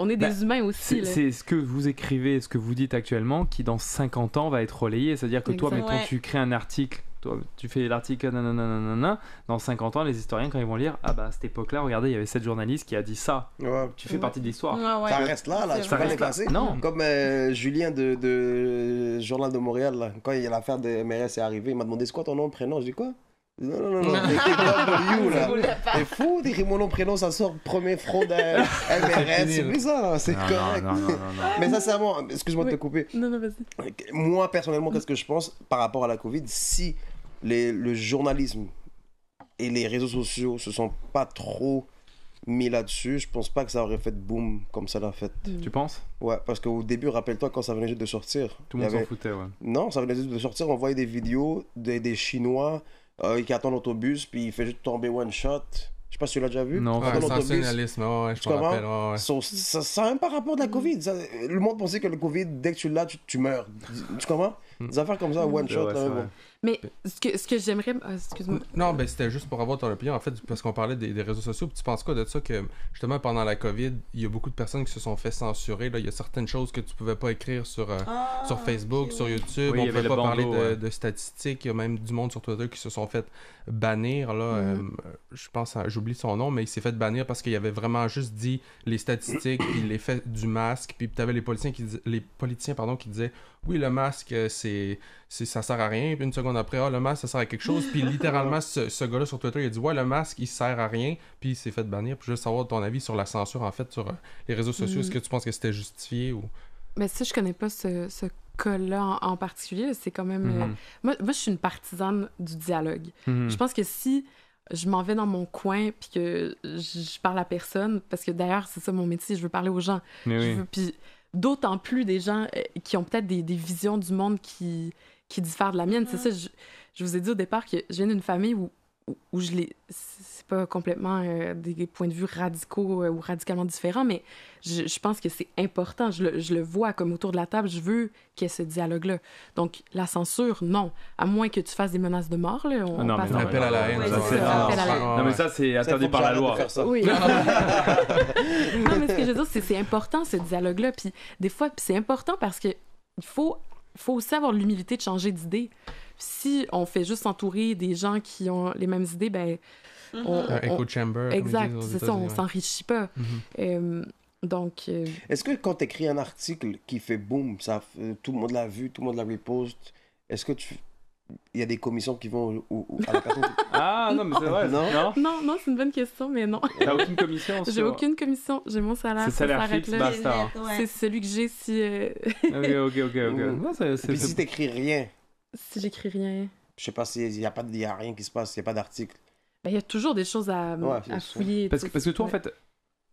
est des humains aussi. C'est ce que vous écrivez, ce que vous dites actuellement, qui dans 50 ans va être relayé. C'est-à-dire que toi, mettons, tu crées un article, toi, tu fais l'article, nanana, dans 50 ans, les historiens, quand ils vont lire, à cette époque-là, regardez, il y avait cette journaliste qui a dit ça. Ouais. Tu fais partie de l'histoire. Ça reste là, tu peux pas l'effacer. Non. Comme Julien de Journal de Montréal, là, quand l'affaire de MRS est arrivée, il m'a demandé c'est quoi ton nom, prénom. Je dis quoi? Non. C'est fou, d'écrire mon nom, prénom, ça sort premier fraude MRS, c'est plus ça, là. C'est correct. Non. Mais sincèrement, excuse-moi de te couper. Non, vas-y. Moi, personnellement, qu'est-ce que je pense par rapport à la COVID? Si le journalisme et les réseaux sociaux se sont pas trop mis là-dessus, je pense pas que ça aurait fait boom comme ça l'a fait. Tu penses? Ouais, parce qu'au début, rappelle-toi, quand ça venait juste de sortir... Tout le monde s'en foutait, ouais. Non, ça venait juste de sortir, on voyait des vidéos des Chinois qui attendent l'autobus, puis il fait juste tomber one shot. Je sais pas si tu l'as déjà vu. Non, sensationnalisme, je me rappelle. Ça n'a même pas rapport de la COVID. Le monde pensait que le COVID, dès que tu l'as, tu meurs. Tu comprends? Des affaires comme ça, one shot. Bon. Mais ce que j'aimerais... excuse-moi. Non, ben c'était juste pour avoir ton opinion, en fait, parce qu'on parlait des réseaux sociaux. Puis tu penses quoi de ça, que justement, pendant la COVID, il y a beaucoup de personnes qui se sont fait censurer. Là. Il y a certaines choses que tu pouvais pas écrire sur Facebook, sur YouTube. Oui, on pouvait pas parler bandeau, de statistiques. Il y a même du monde sur Twitter qui se sont fait bannir. Là, je pense, j'oublie son nom, mais il s'est fait bannir parce qu'il avait vraiment juste dit les statistiques, puis l'effet du masque. Puis tu avais les politiciens qui disaient oui, le masque, ça sert à rien. Puis une seconde après, le masque, ça sert à quelque chose. Puis littéralement, ce gars-là sur Twitter, il a dit ouais, le masque, il sert à rien. Puis il s'est fait bannir. Puis juste savoir ton avis sur la censure, en fait, sur les réseaux sociaux. Est-ce que tu penses que c'était justifié ou... Mais ça, je connais pas ce cas-là en particulier. C'est quand même... Moi, je suis une partisane du dialogue. Je pense que si je m'en vais dans mon coin puis que je parle à personne, parce que d'ailleurs, c'est ça mon métier, je veux parler aux gens. Puis d'autant plus des gens qui ont peut-être des visions du monde qui diffèrent de la mienne. C'est ça, je vous ai dit au départ que je viens d'une famille où c'est pas complètement des points de vue radicaux ou radicalement différents, mais je pense que c'est important. Je le vois comme autour de la table, je veux qu'il y ait ce dialogue-là. Donc, la censure, non. À moins que tu fasses des menaces de mort, là, on passe un appel à la haine. Non, mais ça, c'est interdit par la loi. Oui. Non, mais ce que je veux dire, c'est important, ce dialogue-là. Puis des fois, c'est important parce que il faut aussi avoir l'humilité de changer d'idée. Si on fait juste s'entourer des gens qui ont les mêmes idées, ben... un echo chamber. Exact, c'est ça, on s'enrichit pas. Donc... Est-ce que quand tu écris un article qui fait boom, tout le monde l'a vu, tout le monde l'a repost, est-ce que il y a des commissions qui vont à la personne? Ah non, mais c'est vrai. Non, c'est une bonne question, mais non. T'as aucune commission? J'ai aucune commission. J'ai mon salaire. C'est salaire fixe, basta. C'est celui que j'ai si... Ok. Non, puis si t'écris rien? Si j'écris rien... Je sais pas s'il y a rien qui se passe, il y a pas d'article. Ben, il y a toujours des choses à fouiller. Parce que toi, en fait...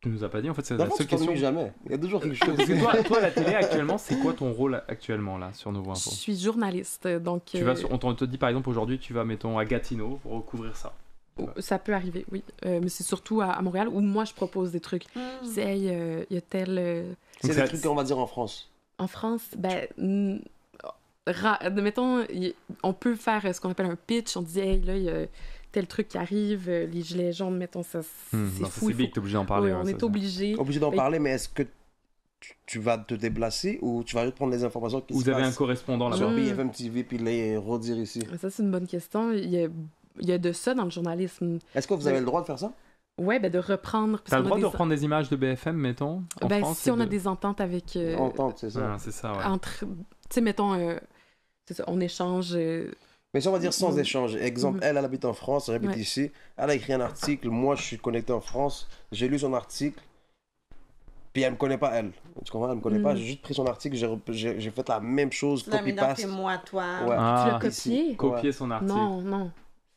Tu nous as pas dit, en fait, c'est la seule question. Jamais. Il y a toujours quelque chose. Parce que toi, la télé, actuellement, c'est quoi ton rôle actuellement, là, sur Nouveau Info? Je suis journaliste, donc... On te dit, par exemple, aujourd'hui, tu vas, mettons, à Gatineau pour recouvrir ça. Ça peut arriver, oui. Mais c'est surtout à Montréal, où moi, je propose des trucs. Je dis, hey, il y a tel... C'est des trucs qu'on va dire en France. En France, ben... Mettons, on peut faire ce qu'on appelle un pitch. On dit, hey, là, il y a tel truc qui arrive, les gilets jaunes, mettons, ça, c'est fou. C'est big, t'es obligé d'en parler. Oui, on est obligé. Obligé d'en parler, mais est-ce que tu vas te déplacer ou tu vas juste prendre les informations qui se passent? Vous avez un correspondant là-bas? Sur BFM TV, puis les redire ici. Ça, c'est une bonne question. Il y a de ça dans le journalisme. Est-ce que vous avez le droit de faire ça? Ouais, ben de reprendre... T'as le droit de reprendre des images de BFM, mettons, en France? Si on a des ententes avec... Ententes, c'est ça. C'est ça, ouais. Tu sais, mettons... c'est ça, on échange Mais si on va dire sans échange, exemple, elle habite en France, j'habite ici, elle a écrit un article, moi je suis connecté en France, j'ai lu son article, puis elle me connaît pas, elle. Tu comprends? Elle me connaît pas, j'ai juste pris son article, j'ai fait la même chose, copy-paste. C'est moi, toi. Ouais. Tu l'as copié? Copier son article. Non.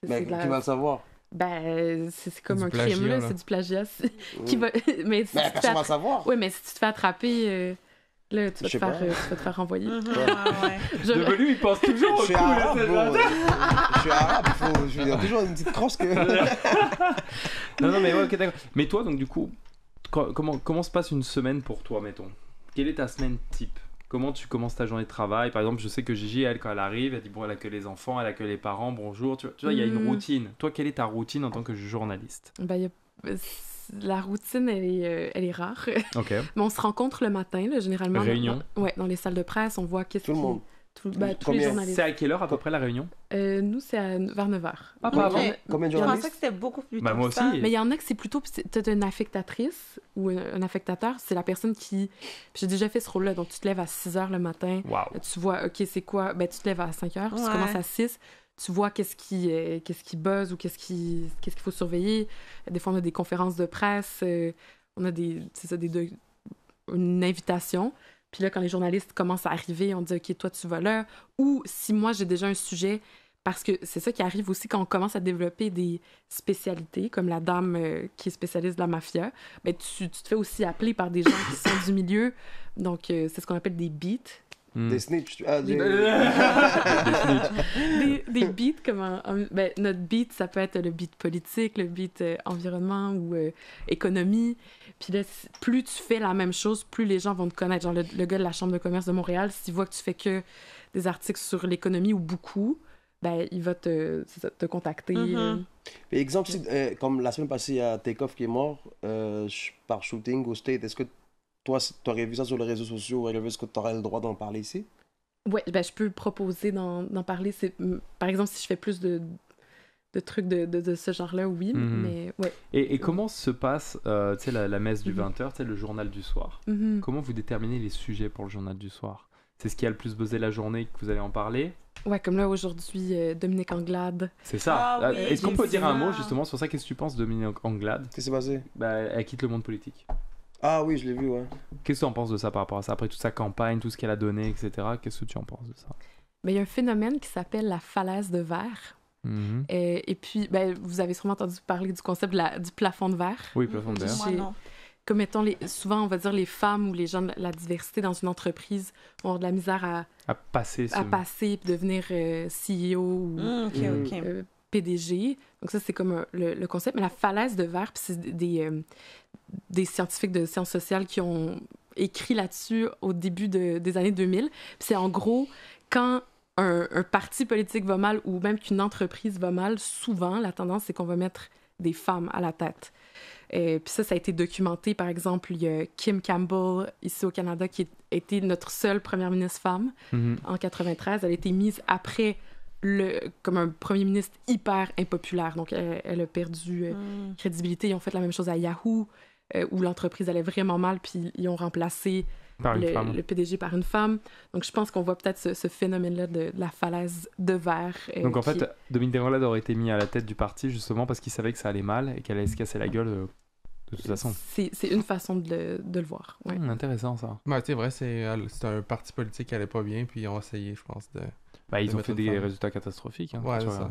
Mais qui va le savoir? Ben, c'est comme un plagiat, crime, là. là. C'est du plagiat. Qui va... mais si Mais tu te personne fais va le savoir. Oui, mais si tu te fais attraper, là, tu vas Je sais te faire renvoyer. Ouais. Devenu, il pense toujours Je au suis coup. arabe, bro. Je suis arabe, il y a toujours une petite crosse que... Non, mais ouais, ok, d'accord. Mais toi, donc, du coup, comment se passe une semaine pour toi, mettons? Quelle est ta semaine type? Comment tu commences ta journée de travail? Par exemple, je sais que Gigi, elle, quand elle arrive, elle dit bon, elle accueille les enfants, elle accueille les parents, bonjour. Tu vois, il y a une routine. Toi, quelle est ta routine en tant que journaliste? Ben, la routine, elle est rare. Ok. Mais on se rencontre le matin, là, généralement. Réunion. Dans les salles de presse, on voit qu'est-ce Tout le monde. tous les Combien? journalistes. C'est à quelle heure à peu près la réunion? Nous, c'est vers 9h. Ah, pas avant. Combien de Je pensais journalistes? que c'était beaucoup plus Bah, tôt moi que ça. aussi. Mais il y en a que c'est plutôt... T'as une affectatrice ou un affectateur, c'est la personne qui... J'ai déjà fait ce rôle-là, donc tu te lèves à 6h le matin, Waouh. tu vois, OK, c'est quoi? Ben, tu te lèves à 5h, tu Ouais. commences à 6, tu vois qu'est-ce qui buzz ou qu'est-ce qu'il faut surveiller. Des fois, on a des conférences de presse, on a une invitation. Puis là, quand les journalistes commencent à arriver, on dit « OK, toi, tu vas là. » Ou si moi, j'ai déjà un sujet, parce que c'est ça qui arrive aussi quand on commence à développer des spécialités, comme la dame qui est spécialiste de la mafia, ben, tu te fais aussi appeler par des gens qui sont du milieu. Donc, c'est ce qu'on appelle des beats. Des snitch. Des beats, comme ben, notre beat, ça peut être le beat politique, le beat environnement ou économie. Puis là, plus tu fais la même chose, plus les gens vont te connaître. Genre, le gars de la Chambre de commerce de Montréal, s'il voit que tu fais que des articles sur l'économie ou beaucoup, ben, il va te contacter. Et exemple, comme la semaine passée, il y a Takeoff qui est mort par shooting au State. Est-ce que toi, tu aurais vu ça sur les réseaux sociaux, est-ce que tu aurais le droit d'en parler ici? Oui, ben, je peux proposer d'en parler. Par exemple, si je fais plus de trucs de ce genre-là, oui, mais ouais. Et comment se passe tu sais, la messe du 20h, tu sais, le journal du soir? Comment vous déterminez les sujets pour le journal du soir? C'est ce qui a le plus buzzé la journée que vous allez en parler? Ouais, comme là, aujourd'hui, Dominique Anglade. C'est ça. Ah oui, Est-ce qu'on peut dire un mot ça. justement sur ça? Qu'est-ce que tu penses de Dominique Anglade? Qu'est-ce qui s'est passé? Bah, elle quitte le monde politique. Ah oui, je l'ai vu, ouais. Qu'est-ce que tu en penses de ça par rapport à ça? Après toute sa campagne, tout ce qu'elle a donné, etc. Qu'est-ce que tu en penses de ça? Ben, il y a un phénomène qui s'appelle la falaise de verre. Et puis, ben, vous avez sûrement entendu parler du concept du plafond de verre. Oui, plafond de verre. Moi, non. Comme étant, souvent, on va dire les femmes ou les gens de la diversité dans une entreprise vont avoir de la misère à passer et devenir CEO ou OK. PDG. Donc ça, c'est comme le concept. Mais la falaise de verre, puis c'est des scientifiques de sciences sociales qui ont écrit là-dessus au début des années 2000. Puis c'est en gros, quand un parti politique va mal ou même qu'une entreprise va mal, souvent, la tendance, c'est qu'on va mettre des femmes à la tête. Puis ça a été documenté. Par exemple, il y a Kim Campbell, ici au Canada, qui a été notre seule première ministre femme en 93. Elle a été mise après comme un premier ministre hyper impopulaire. Donc, elle a perdu crédibilité. Ils ont fait la même chose à Yahoo, où l'entreprise allait vraiment mal, puis ils ont remplacé le PDG par une femme. Donc, je pense qu'on voit peut-être ce phénomène-là de la falaise de verre. Donc, en fait, Dominique Anglade aurait été mis à la tête du parti, justement, parce qu'il savait que ça allait mal et qu'elle allait se casser la gueule de toute façon. C'est une façon de le voir. Ouais. Intéressant, ça. Ouais, c'est vrai, c'est un parti politique qui allait pas bien, puis ils ont essayé, je pense, de... Bah, ils ont fait des résultats catastrophiques. Hein, ouais, ça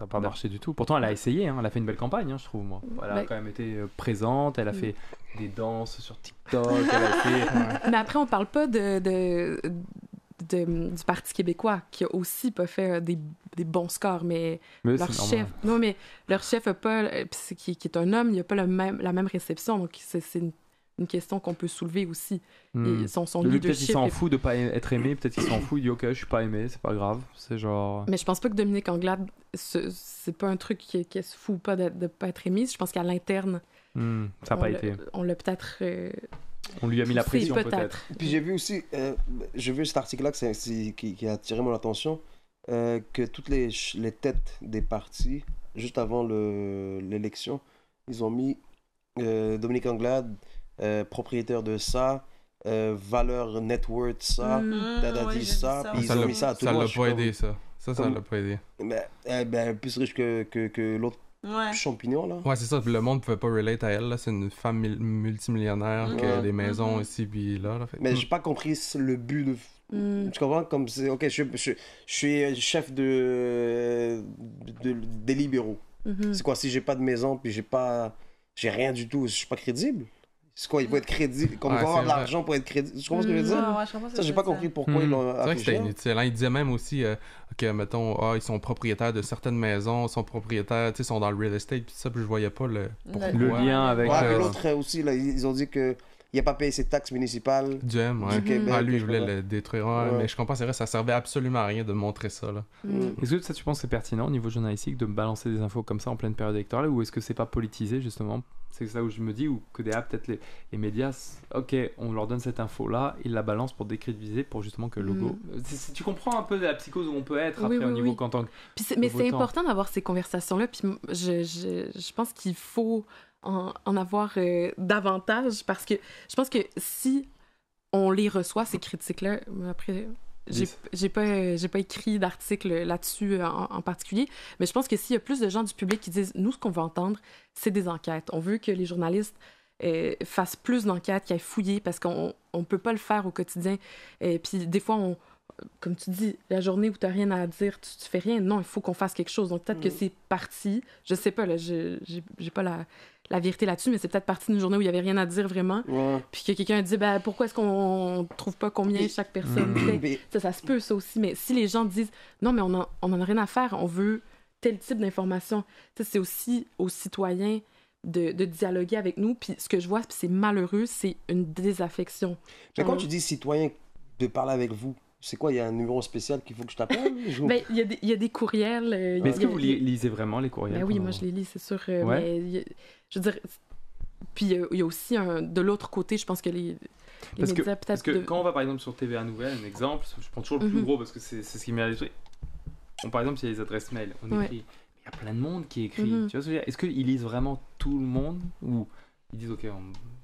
n'a pas marché du tout. Pourtant, elle a essayé. Hein, elle a fait une belle campagne, hein, je trouve. Moi. Elle a quand même été présente. Elle a fait des danses sur TikTok. Elle a fait... Mais après, on parle pas du Parti québécois, qui a aussi pas fait des bons scores, mais leur chef... Non, mais leur chef a pas... qui est un homme, il n'a pas la même réception. Donc, c'est une question qu'on peut soulever aussi. Et son leadership. Peut-être qu'il s'en fout de pas être aimé, peut-être qu'il s'en fout, il dit ok, je suis pas aimé, c'est pas grave. C'est genre. Mais je pense pas que Dominique Anglade, c'est pas un truc qui se fout pas de pas être aimé. Je pense qu'à l'interne, ça n'a pas été. On l'a peut-être. On lui a mis la pression peut-être. Puis j'ai vu aussi, j'ai vu cet article-là qui a attiré mon attention, que toutes les têtes des partis, juste avant l'élection, ils ont mis Dominique Anglade, propriétaire de ça, valeur net worth ça, ça, puis ils ont mis ça à tout le monde. Ça l'a pas aidé, ça. Ça Comme- l'a pas aidé. Plus riche que l'autre Ouais. champignon, là. Ouais, c'est ça. Puis le monde pouvait pas relate à elle. Là. C'est une femme multimillionnaire qui a des maisons ici puis là. Fait... Mais j'ai pas compris le but de... Tu comprends? Comme c'est... Ok, je suis chef des libéraux. C'est quoi, si j'ai pas de maison puis j'ai rien du tout, je suis pas crédible? C'est quoi, il faut être crédible, comme il faut avoir de l'argent pour être crédible. Tu comprends ce que je veux dire? Ouais, je comprends ce Ça, que j'ai tu pas veux dire. compris pourquoi ils l'ont C'est vrai que c'était affiché. inutile. Hein. Il disait même aussi que, mettons, ils sont propriétaires de certaines maisons, sont propriétaires, tu sais, sont dans le real estate, puis ça, puis je voyais pas le pourquoi. Le lien avec... Ouais, puis l'autre aussi, là, ils ont dit que il a pas payé ses taxes municipales. Du M, ouais. Du Québec, Lui, il je voulait comprends. le détruire. Ouais, Ouais. Mais je comprends, c'est vrai, ça servait absolument à rien de montrer ça, là. Est-ce que ça, tu penses que c'est pertinent au niveau journalistique de balancer des infos comme ça en pleine période électorale, ou est-ce que c'est pas politisé, justement? C'est ça où je me dis, ou que peut-être les médias, ok, on leur donne cette info-là, ils la balancent pour décrédibiliser, pour justement que le logo... Tu comprends un peu de la psychose où on peut être Oui, après oui, au niveau oui. quand on... Mais c'est votant. important d'avoir ces conversations-là. Puis je pense qu'il faut en avoir davantage parce que je pense que si on les reçoit, ces critiques-là, après, j'ai pas écrit d'article là-dessus en particulier, mais je pense que s'il y a plus de gens du public qui disent « Nous, ce qu'on veut entendre, c'est des enquêtes. On veut que les journalistes fassent plus d'enquêtes, qu'ils aillent fouiller parce qu'on peut pas le faire au quotidien. Puis des fois, comme tu dis, la journée où tu n'as rien à dire, tu fais rien. Non, il faut qu'on fasse quelque chose. Donc, peut-être que c'est parti. Je sais pas, là, j'ai pas la vérité là-dessus, mais c'est peut-être parti d'une journée où il y avait rien à dire vraiment. Ouais. Puis que quelqu'un a dit, ben, pourquoi est-ce qu'on trouve pas combien chaque personne fait? Mais- Ça se peut, ça aussi. Mais si les gens disent, non, mais on en a rien à faire, on veut tel type d'information, c'est aussi aux citoyens de dialoguer avec nous. Puis ce que je vois, puis c'est malheureux, c'est une désaffection. Mais quand Genre, tu dis citoyen de parler avec vous, c'est quoi, il y a un numéro spécial qu'il faut que je t'appelle? ben, il y a des courriels. Mais est-ce il y que a- vous lisez vraiment les courriels? Ben oui, quand- moi je les lis, c'est sûr. Ouais. Mais je veux dire, puis il y a aussi de l'autre côté, je pense que les Parce médias parce peut-être. que quand on va par exemple sur TVA Nouvelles, un exemple, je prends toujours le plus gros parce que c'est ce qui m'est allé. Par exemple, il y a les adresses mail, on Ouais. écrit. Il y a plein de monde qui écrit. Mhm. Tu vois ce que je veux dire? Est-ce qu'ils lisent vraiment tout le monde ou ils disent ok,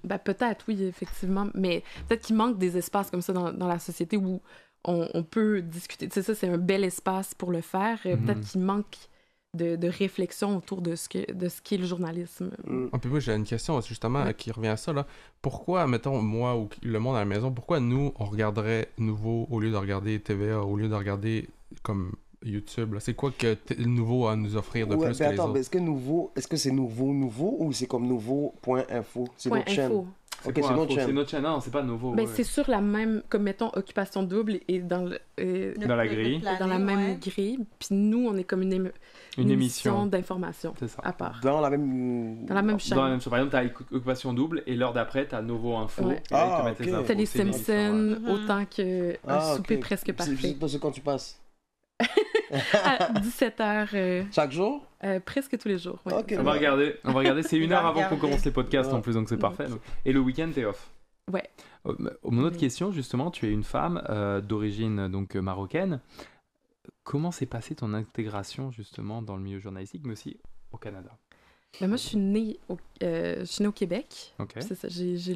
Ben, peut-être, oui, effectivement. Mais peut-être qu'il manque des espaces comme ça dans la société où on peut discuter. Tu sais, ça, c'est un bel espace pour le faire. Peut-être qu'il manque de réflexion autour de ce qu'est le journalisme. Ah, puis moi, j'ai une question justement qui revient à ça. Là. Pourquoi, mettons, moi ou le monde à la maison, pourquoi nous, on regarderait Nouveau au lieu de regarder TVA, au lieu de regarder comme YouTube? Là? C'est quoi que Nouveau à nous offrir de Ouais, plus mais que les attends, autres? est-ce que c'est nouveau ou c'est comme nouveau.info? C'est Point notre chaîne. info. Ok, quoi, c'est notre info? C'est chaîne. notre chaîne, non, c'est pas nouveau. Ben, ouais. c'est sur la même, comme mettons, Occupation Double et dans Dans la grille. dans la même grille. Puis nous, on est comme une émission d'information C'est ça. à part. Dans la même... Dans la même chaîne. Dans la même chose. Par exemple, t'as Occupation Double et l'heure d'après, t'as Novo Info. Ouais. Et là, ils te Ah, mettent les ok. infos. T'as les C'est une émission, Simpsons, ouais. autant qu'un souper ok. presque C'est parfait. c'est quand tu passes. À 17h, Chaque jour? presque tous les jours. Ouais. Ok. On va regarder. C'est une On va heure avant qu'on regarder. commence les podcasts en Ouais. plus, donc c'est parfait. Donc. Et le week-end, t'es off. Ouais. Mon autre question, justement, tu es une femme d'origine donc marocaine. Comment s'est passée ton intégration justement dans le milieu journalistique, mais aussi au Canada? Ben moi, je suis née au Québec. Ok. C'est ça, j'ai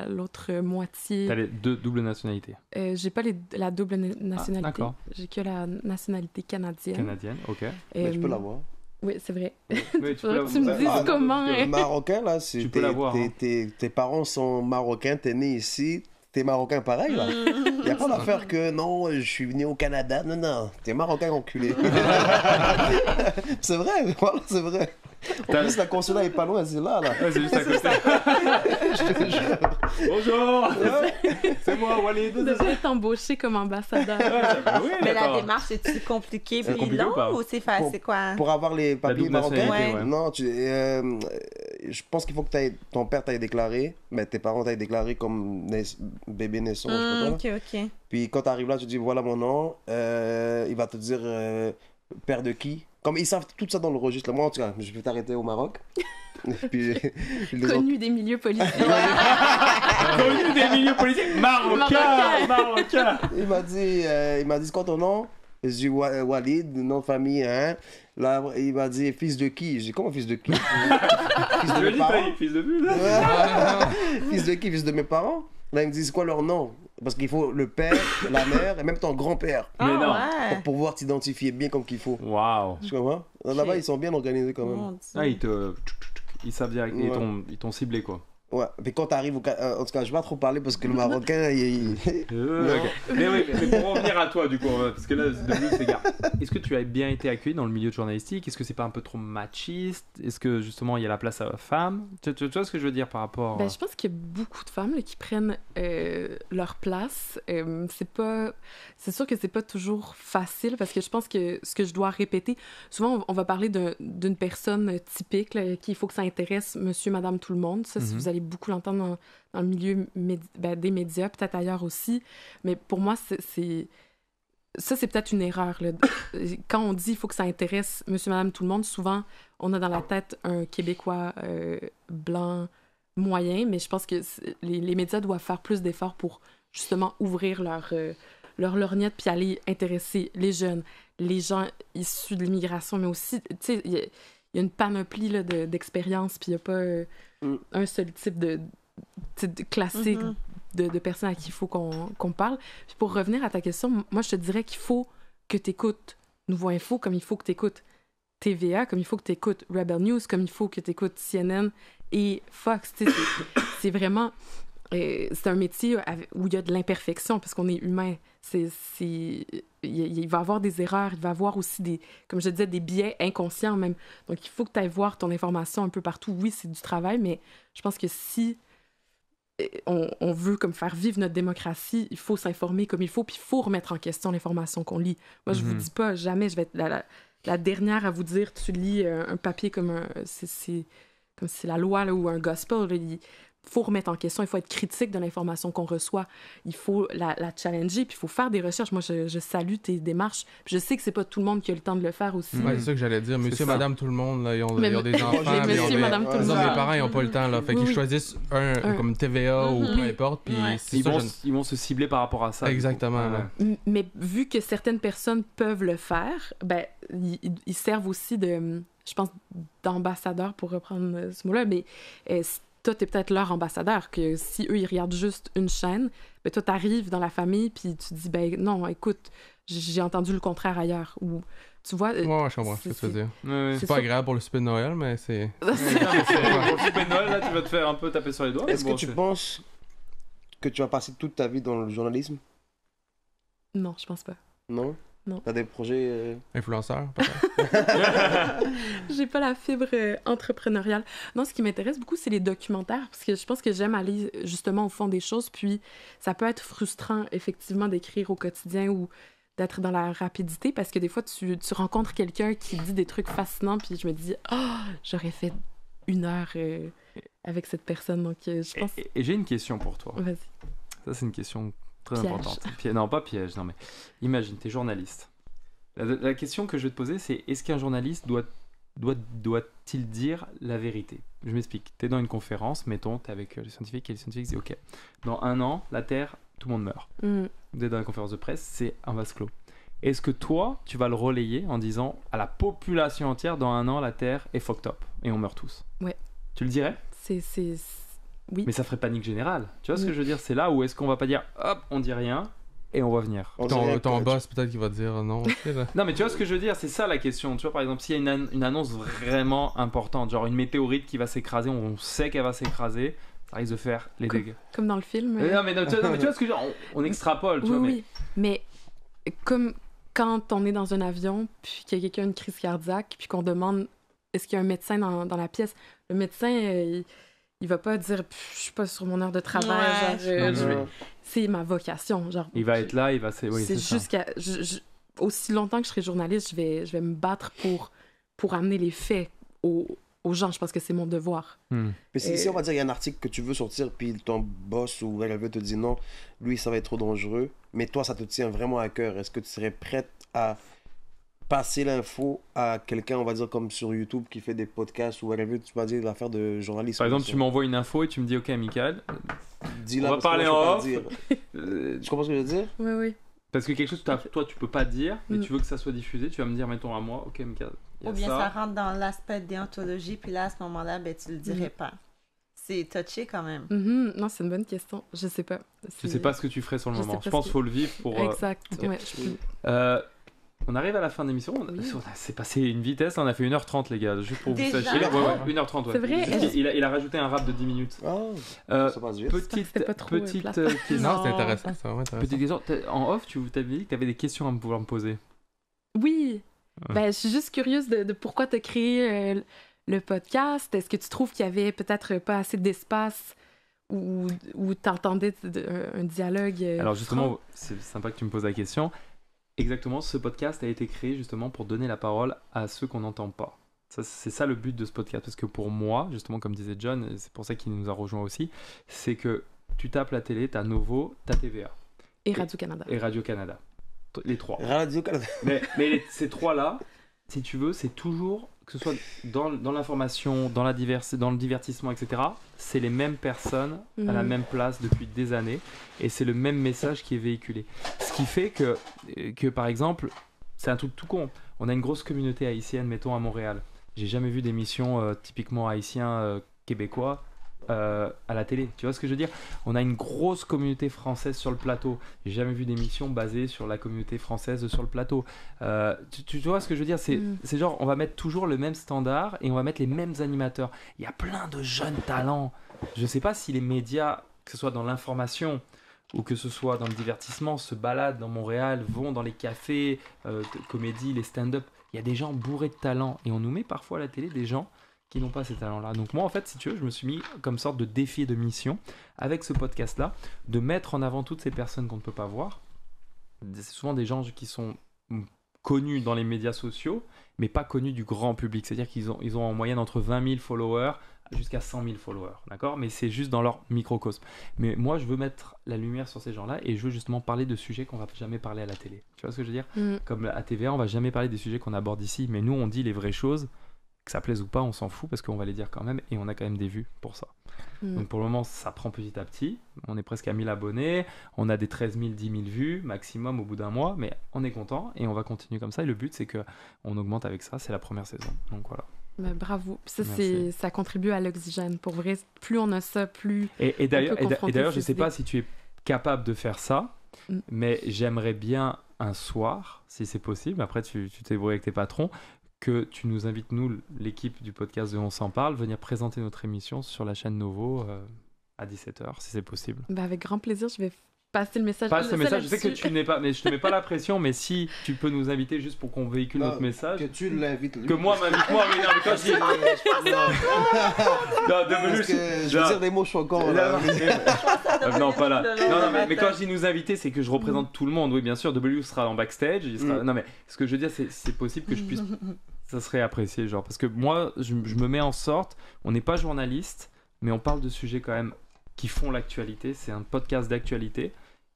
l'autre moitié. T'as les deux doubles nationalités. J'ai pas la double nationalité. d'accord. J'ai que la nationalité canadienne. Canadienne, ok. Mais je peux l'avoir. Oui, c'est vrai. Oui, Faudrait que tu me dises comment. Le hein. Marocain, là, c'est... Tu peux l'avoir, hein. Tes parents sont marocains, t'es né ici, t'es marocain pareil, là. Il n'y a pas d'affaire que, non, je suis venu au Canada. Non, non, t'es marocain enculé. C'est vrai, voilà, c'est vrai. En plus, la consulat est pas loin, c'est là, là. Ouais, c'est juste à côté. Je te jure. Bonjour. C'est moi, Walid. Tu devrais t'embaucher comme ambassadeur. Oui, Mais la d'accord. démarche, est-tu compliquée C'est puis compliqué ou pas? long ou c'est facile? Pour- C'est quoi? Pour avoir les papiers double marocains, nationalité, ouais. non, je pense qu'il faut que ton père t'aille déclaré, mais tes parents t'aillent déclaré comme bébé naissant, je sais pas quoi, là. Ok. Puis quand tu arrives là, tu dis voilà mon nom, il va te dire père de qui. Comme ils savent tout ça dans le registre. Moi, en tout cas, je vais t'arrêter au Maroc. Puis, les autres- Connu des milieux politiques. Connu des milieux politiques marocains. il m'a dit c'est quoi ton nom? J'ai dit Walid, nom de famille, hein. Là, il m'a dit fils de qui? J'ai dit comment fils de qui? Fils de Je mes dis, parents. fils de pute. Fils de qui? Fils de mes parents? Là, il me dit c'est quoi leur nom? Parce qu'il faut le père, la mère et même ton grand-père Mais non. pour pouvoir t'identifier bien comme qu'il faut. Waouh. Tu comprends? Là-bas, ils sont bien organisés quand même. Mon Dieu. Ah, ils savent direct, Ouais. ils t'ont ciblé quoi. Ouais, mais quand t'arrives en tout cas, je vais pas trop parler parce que le Marocain, Ok. Mais oui, mais pour revenir à toi du coup, parce que là, c'est gars. Est-ce que tu as bien été accueilli dans le milieu journalistique? Est-ce que c'est pas un peu trop machiste? Est-ce que justement il y a la place à la femme? Tu vois ce que je veux dire par rapport? Ben, je pense qu'il y a beaucoup de femmes là, qui prennent leur place. C'est sûr que c'est pas toujours facile parce que je pense que ce que je dois répéter, souvent on va parler d'une personne typique là, qu'il faut que ça intéresse monsieur, madame, tout le monde. Ça, si vous allez beaucoup l'entendre dans le milieu des médias, peut-être ailleurs aussi. Mais pour moi, ça, c'est peut-être une erreur. Là. Quand on dit qu'il faut que ça intéresse monsieur, madame, tout le monde, souvent, on a dans la tête un Québécois blanc moyen, mais je pense que les médias doivent faire plus d'efforts pour justement ouvrir leur lorgnette puis aller intéresser les jeunes, les gens issus de l'immigration, mais aussi, tu sais, il y a une panoplie là, d'expériences, puis il n'y a pas un seul type de classique de personnes à qui il faut qu'on parle. Puis pour revenir à ta question, moi, je te dirais qu'il faut que tu écoutes Nouveau Info comme il faut que tu écoutes TVA, comme il faut que tu écoutes Rebel News, comme il faut que tu écoutes CNN et Fox. C'est vraiment... c'est un métier où il y a de l'imperfection, parce qu'on est humain. Il va y avoir des erreurs, il va y avoir aussi comme je disais, des biais inconscients même. Donc, il faut que tu ailles voir ton information un peu partout. Oui, c'est du travail, mais je pense que si on veut comme faire vivre notre démocratie, il faut s'informer comme il faut, puis il faut remettre en question l'information qu'on lit. Moi, je vous dis pas, jamais je vais être la dernière à vous dire, tu lis un papier comme c'est la loi là, ou un gospel, là, il faut remettre en question, il faut être critique de l'information qu'on reçoit, il faut la challenger, puis il faut faire des recherches. Moi, je salue tes démarches. Puis je sais que c'est pas tout le monde qui a le temps de le faire aussi. Ouais, c'est ça que j'allais dire. Monsieur, madame, tout le monde, là, ils ont des enfants. Monsieur, madame, tout le monde. Mes parents, ils n'ont pas le temps, là. Fait qu'ils choisissent un comme TVA ou peu importe, puis ils vont se cibler par rapport à ça. Exactement. Mais vu que certaines personnes peuvent le faire, ben, ils servent aussi je pense, d'ambassadeurs, pour reprendre ce mot-là, mais toi, t'es peut-être leur ambassadeur, que si eux, ils regardent juste une chaîne, ben toi, t'arrives dans la famille, puis tu dis, ben non, écoute, j'ai entendu le contraire ailleurs. Ou, tu vois... Ouais, je comprends ce que tu veux dire. Ouais. C'est pas agréable pour le souper de Noël, mais c'est... Pour le souper de Noël, là, tu vas te faire un peu taper sur les doigts. Est-ce que tu penses que tu vas passer toute ta vie dans le journalisme? Non, je pense pas. Non? Non. T'as des projets... Influenceur, peut-être? J'ai pas la fibre entrepreneuriale. Non, ce qui m'intéresse beaucoup, c'est les documentaires, parce que je pense que j'aime aller justement au fond des choses, puis ça peut être frustrant, effectivement, d'écrire au quotidien ou d'être dans la rapidité, parce que des fois, tu rencontres quelqu'un qui dit des trucs fascinants, puis je me dis « Oh, j'aurais fait 1 heure avec cette personne. » Donc, je pense... Et j'ai une question pour toi. Vas-y. Ça, c'est une question très Piège. importante. Non, pas piège, non, mais imagine, t'es journaliste. La question que je vais te poser, c'est est-ce qu'un journaliste doit-il dire la vérité? Je m'explique. T'es dans une conférence, mettons, t'es avec les scientifiques, et les scientifiques disent OK, dans 1 an, la Terre, tout le monde meurt. Vous êtes dans la conférence de presse, c'est un vase clos. Est-ce que toi, tu vas le relayer en disant à la population entière, dans 1 an, la Terre est fucked up et on meurt tous? Ouais. Tu le dirais? Oui. Mais ça ferait panique générale. Tu vois ce que je veux dire? C'est là où est-ce qu'on va pas dire hop, on dit rien et on va venir. Ton boss, peut-être qu'il va te dire non. Non, mais tu vois ce que je veux dire? C'est ça la question. Tu vois, par exemple, s'il y a une annonce vraiment importante, genre une météorite qui va s'écraser, on sait qu'elle va s'écraser, ça risque de faire les dégâts. Comme dans le film. Non, mais tu vois ce que je veux dire? On extrapole, tu vois. Oui, mais comme quand on est dans un avion, puis qu'il y a quelqu'un une crise cardiaque, puis qu'on demande est-ce qu'il y a un médecin dans la pièce, le médecin, il va pas dire je suis pas sur mon heure de travail, c'est ma vocation, genre. Il va être là, il va c'est jusqu'à aussi longtemps que je serai journaliste, je vais me battre pour amener les faits aux gens. Je pense que c'est mon devoir. Mais si on va dire il y a un article que tu veux sortir, puis ton boss ou elle veut te dire non, lui ça va être trop dangereux, mais toi ça te tient vraiment à cœur, est-ce que tu serais prête à passer l'info à quelqu'un, on va dire comme sur YouTube qui fait des podcasts ou whatever, tu vas dire l'affaire de journalisme? Par exemple, tu m'envoies une info et tu me dis ok, Michael, dis-la, on va parler en off. Tu comprends ce que je veux dire? Oui. Parce que quelque chose que toi tu peux pas dire, mais tu veux que ça soit diffusé, tu vas me dire mettons à moi, ok Michael. Ou bien ça rentre dans l'aspect déontologie, puis là à ce moment-là, ben tu le dirais pas. c'est touché quand même. Non, c'est une bonne question. Je sais pas. Je sais pas ce que tu ferais sur le moment. Je pense qu'il faut le vivre pour... Exact. Okay. Ouais, on arrive à la fin de l'émission. C'est passé une vitesse. On a fait 1h30, les gars. Juste pour Déjà? vous sachiez. 1h30, ouais. C'est vrai? Il a rajouté un rap de 10 minutes. Ça passe vite. Petite question. Non, c'est intéressant, c'est vraiment intéressant. Petite question. En off, tu t'avais dit que tu avais des questions à pouvoir me poser. Oui. Ben, je suis juste curieuse de pourquoi tu as créé le podcast. Est-ce que tu trouves qu'il y avait peut-être pas assez d'espace où tu entendais un dialogue Alors justement, c'est sympa que tu me poses la question. Exactement, ce podcast a été créé justement pour donner la parole à ceux qu'on n'entend pas. C'est ça le but de ce podcast. Parce que pour moi, justement, comme disait John, c'est pour ça qu'il nous a rejoint aussi, c'est que tu tapes la télé, t'as Novo, t'as TVA. Et Radio-Canada. Et Radio-Canada. Les trois. Radio-Canada. Mais ces trois-là, si tu veux, c'est toujours, que ce soit dans l'information, dans le divertissement, etc., c'est les mêmes personnes à la même place depuis des années et c'est le même message qui est véhiculé. Ce qui fait que par exemple, c'est un truc tout con, on a une grosse communauté haïtienne, mettons à Montréal. J'ai jamais vu d'émission typiquement haïtien québécois à la télé, tu vois ce que je veux dire? On a une grosse communauté française sur le plateau. J'ai jamais vu d'émission basée sur la communauté française sur le plateau. Tu vois ce que je veux dire? C'est genre, on va mettre toujours le même standard et on va mettre les mêmes animateurs. Il y a plein de jeunes talents. Je sais pas si les médias, que ce soit dans l'information ou que ce soit dans le divertissement, se baladent dans Montréal, vont dans les cafés, comédie, les stand-up. Il y a des gens bourrés de talent et on nous met parfois à la télé des gens qui n'ont pas ces talents-là. Donc moi, en fait, si tu veux, je me suis mis comme sorte de défi et de mission avec ce podcast-là, de mettre en avant toutes ces personnes qu'on ne peut pas voir. C'est souvent des gens qui sont connus dans les médias sociaux, mais pas connus du grand public. C'est-à-dire qu'ils ont en moyenne entre 20 000 followers jusqu'à 100 000 followers, d'accord? Mais c'est juste dans leur microcosme. Mais moi, je veux mettre la lumière sur ces gens-là et je veux justement parler de sujets qu'on va jamais parler à la télé. Tu vois ce que je veux dire? Comme à TVA, on va jamais parler des sujets qu'on aborde ici, mais nous, on dit les vraies choses. Que ça plaise ou pas, on s'en fout parce qu'on va les dire quand même et on a quand même des vues pour ça. Donc pour le moment, ça prend petit à petit. On est presque à 1000 abonnés, on a des 13 000, 10 000 vues maximum au bout d'un mois, mais on est content et on va continuer comme ça. Et le but, c'est qu'on augmente avec ça. C'est la première saison. Donc voilà. Ben, bravo. Ça contribue à l'oxygène. Pour vrai, plus on a ça, plus. Et d'ailleurs, je sais pas si tu es capable de faire ça, mais j'aimerais bien un soir, si c'est possible. Après, tu t'es débrouillé avec tes patrons. Que tu nous invites, nous, l'équipe du podcast de On s'en parle, venir présenter notre émission sur la chaîne Novo à 17h, si c'est possible. Ben avec grand plaisir, je vais passer le message. Passe le message, je sais que tu n'es pas, mais je te mets pas la pression, mais si tu peux nous inviter juste pour qu'on véhicule notre message. Que tu l'invites lui. Que moi, m'invite-moi, mais non, mais quand je dis... Je veux dire des mots choquants. Non, pas là. Non, mais quand je dis nous inviter, c'est que je représente tout le monde. Oui, bien sûr, W sera en backstage. Il sera... Non, mais ce que je veux dire, c'est possible que je puisse... Ça serait apprécié, genre. Parce que moi, je me mets en sorte, on n'est pas journaliste, mais on parle de sujets quand même qui font l'actualité. C'est un podcast d'actualité.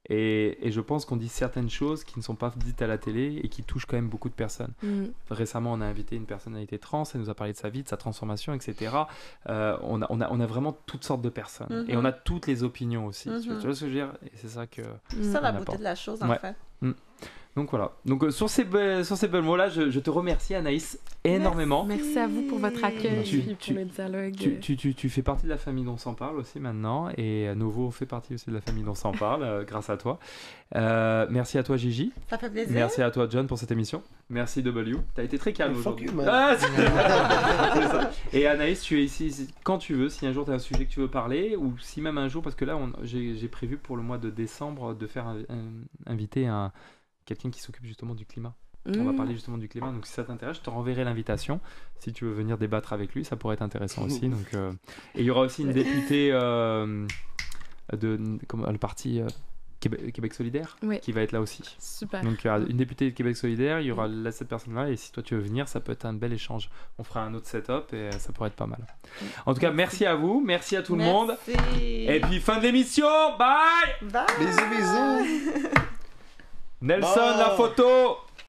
Et je pense qu'on dit certaines choses qui ne sont pas dites à la télé et qui touchent quand même beaucoup de personnes. Récemment, on a invité une personnalité trans, elle nous a parlé de sa vie, de sa transformation, etc. On a vraiment toutes sortes de personnes. Et on a toutes les opinions aussi. Tu vois ce que je veux dire? Et c'est ça que... ça, la beauté de la chose, en fait. Donc voilà. Donc sur ces belles mots-là, je te remercie, Anaïs, énormément. Merci à vous pour votre accueil et pour le dialogue. Tu fais partie de la famille dont s'en parle aussi maintenant, et Novo fait partie aussi de la famille dont s'en parle grâce à toi. Merci à toi, Gigi. Ça fait plaisir. Merci à toi, John, pour cette émission. Merci, W. T'as été très calme aujourd'hui. Et Anaïs, tu es ici quand tu veux, si un jour tu as un sujet que tu veux parler, ou si même un jour, parce que là, j'ai prévu pour le mois de décembre de faire inviter quelqu'un qui s'occupe justement du climat. On va parler justement du climat, donc si ça t'intéresse, je te renverrai l'invitation. Si tu veux venir débattre avec lui, ça pourrait être intéressant aussi. Donc, et il y aura aussi une députée le parti Québec solidaire qui va être là aussi. Super. Donc il y aura une députée de Québec solidaire, il y aura cette personne-là, et si toi tu veux venir, ça peut être un bel échange. On fera un autre setup et ça pourrait être pas mal. En tout cas, merci à vous, merci à tout le monde. Et puis fin de l'émission, bye. Bisous. Nelson, la photo.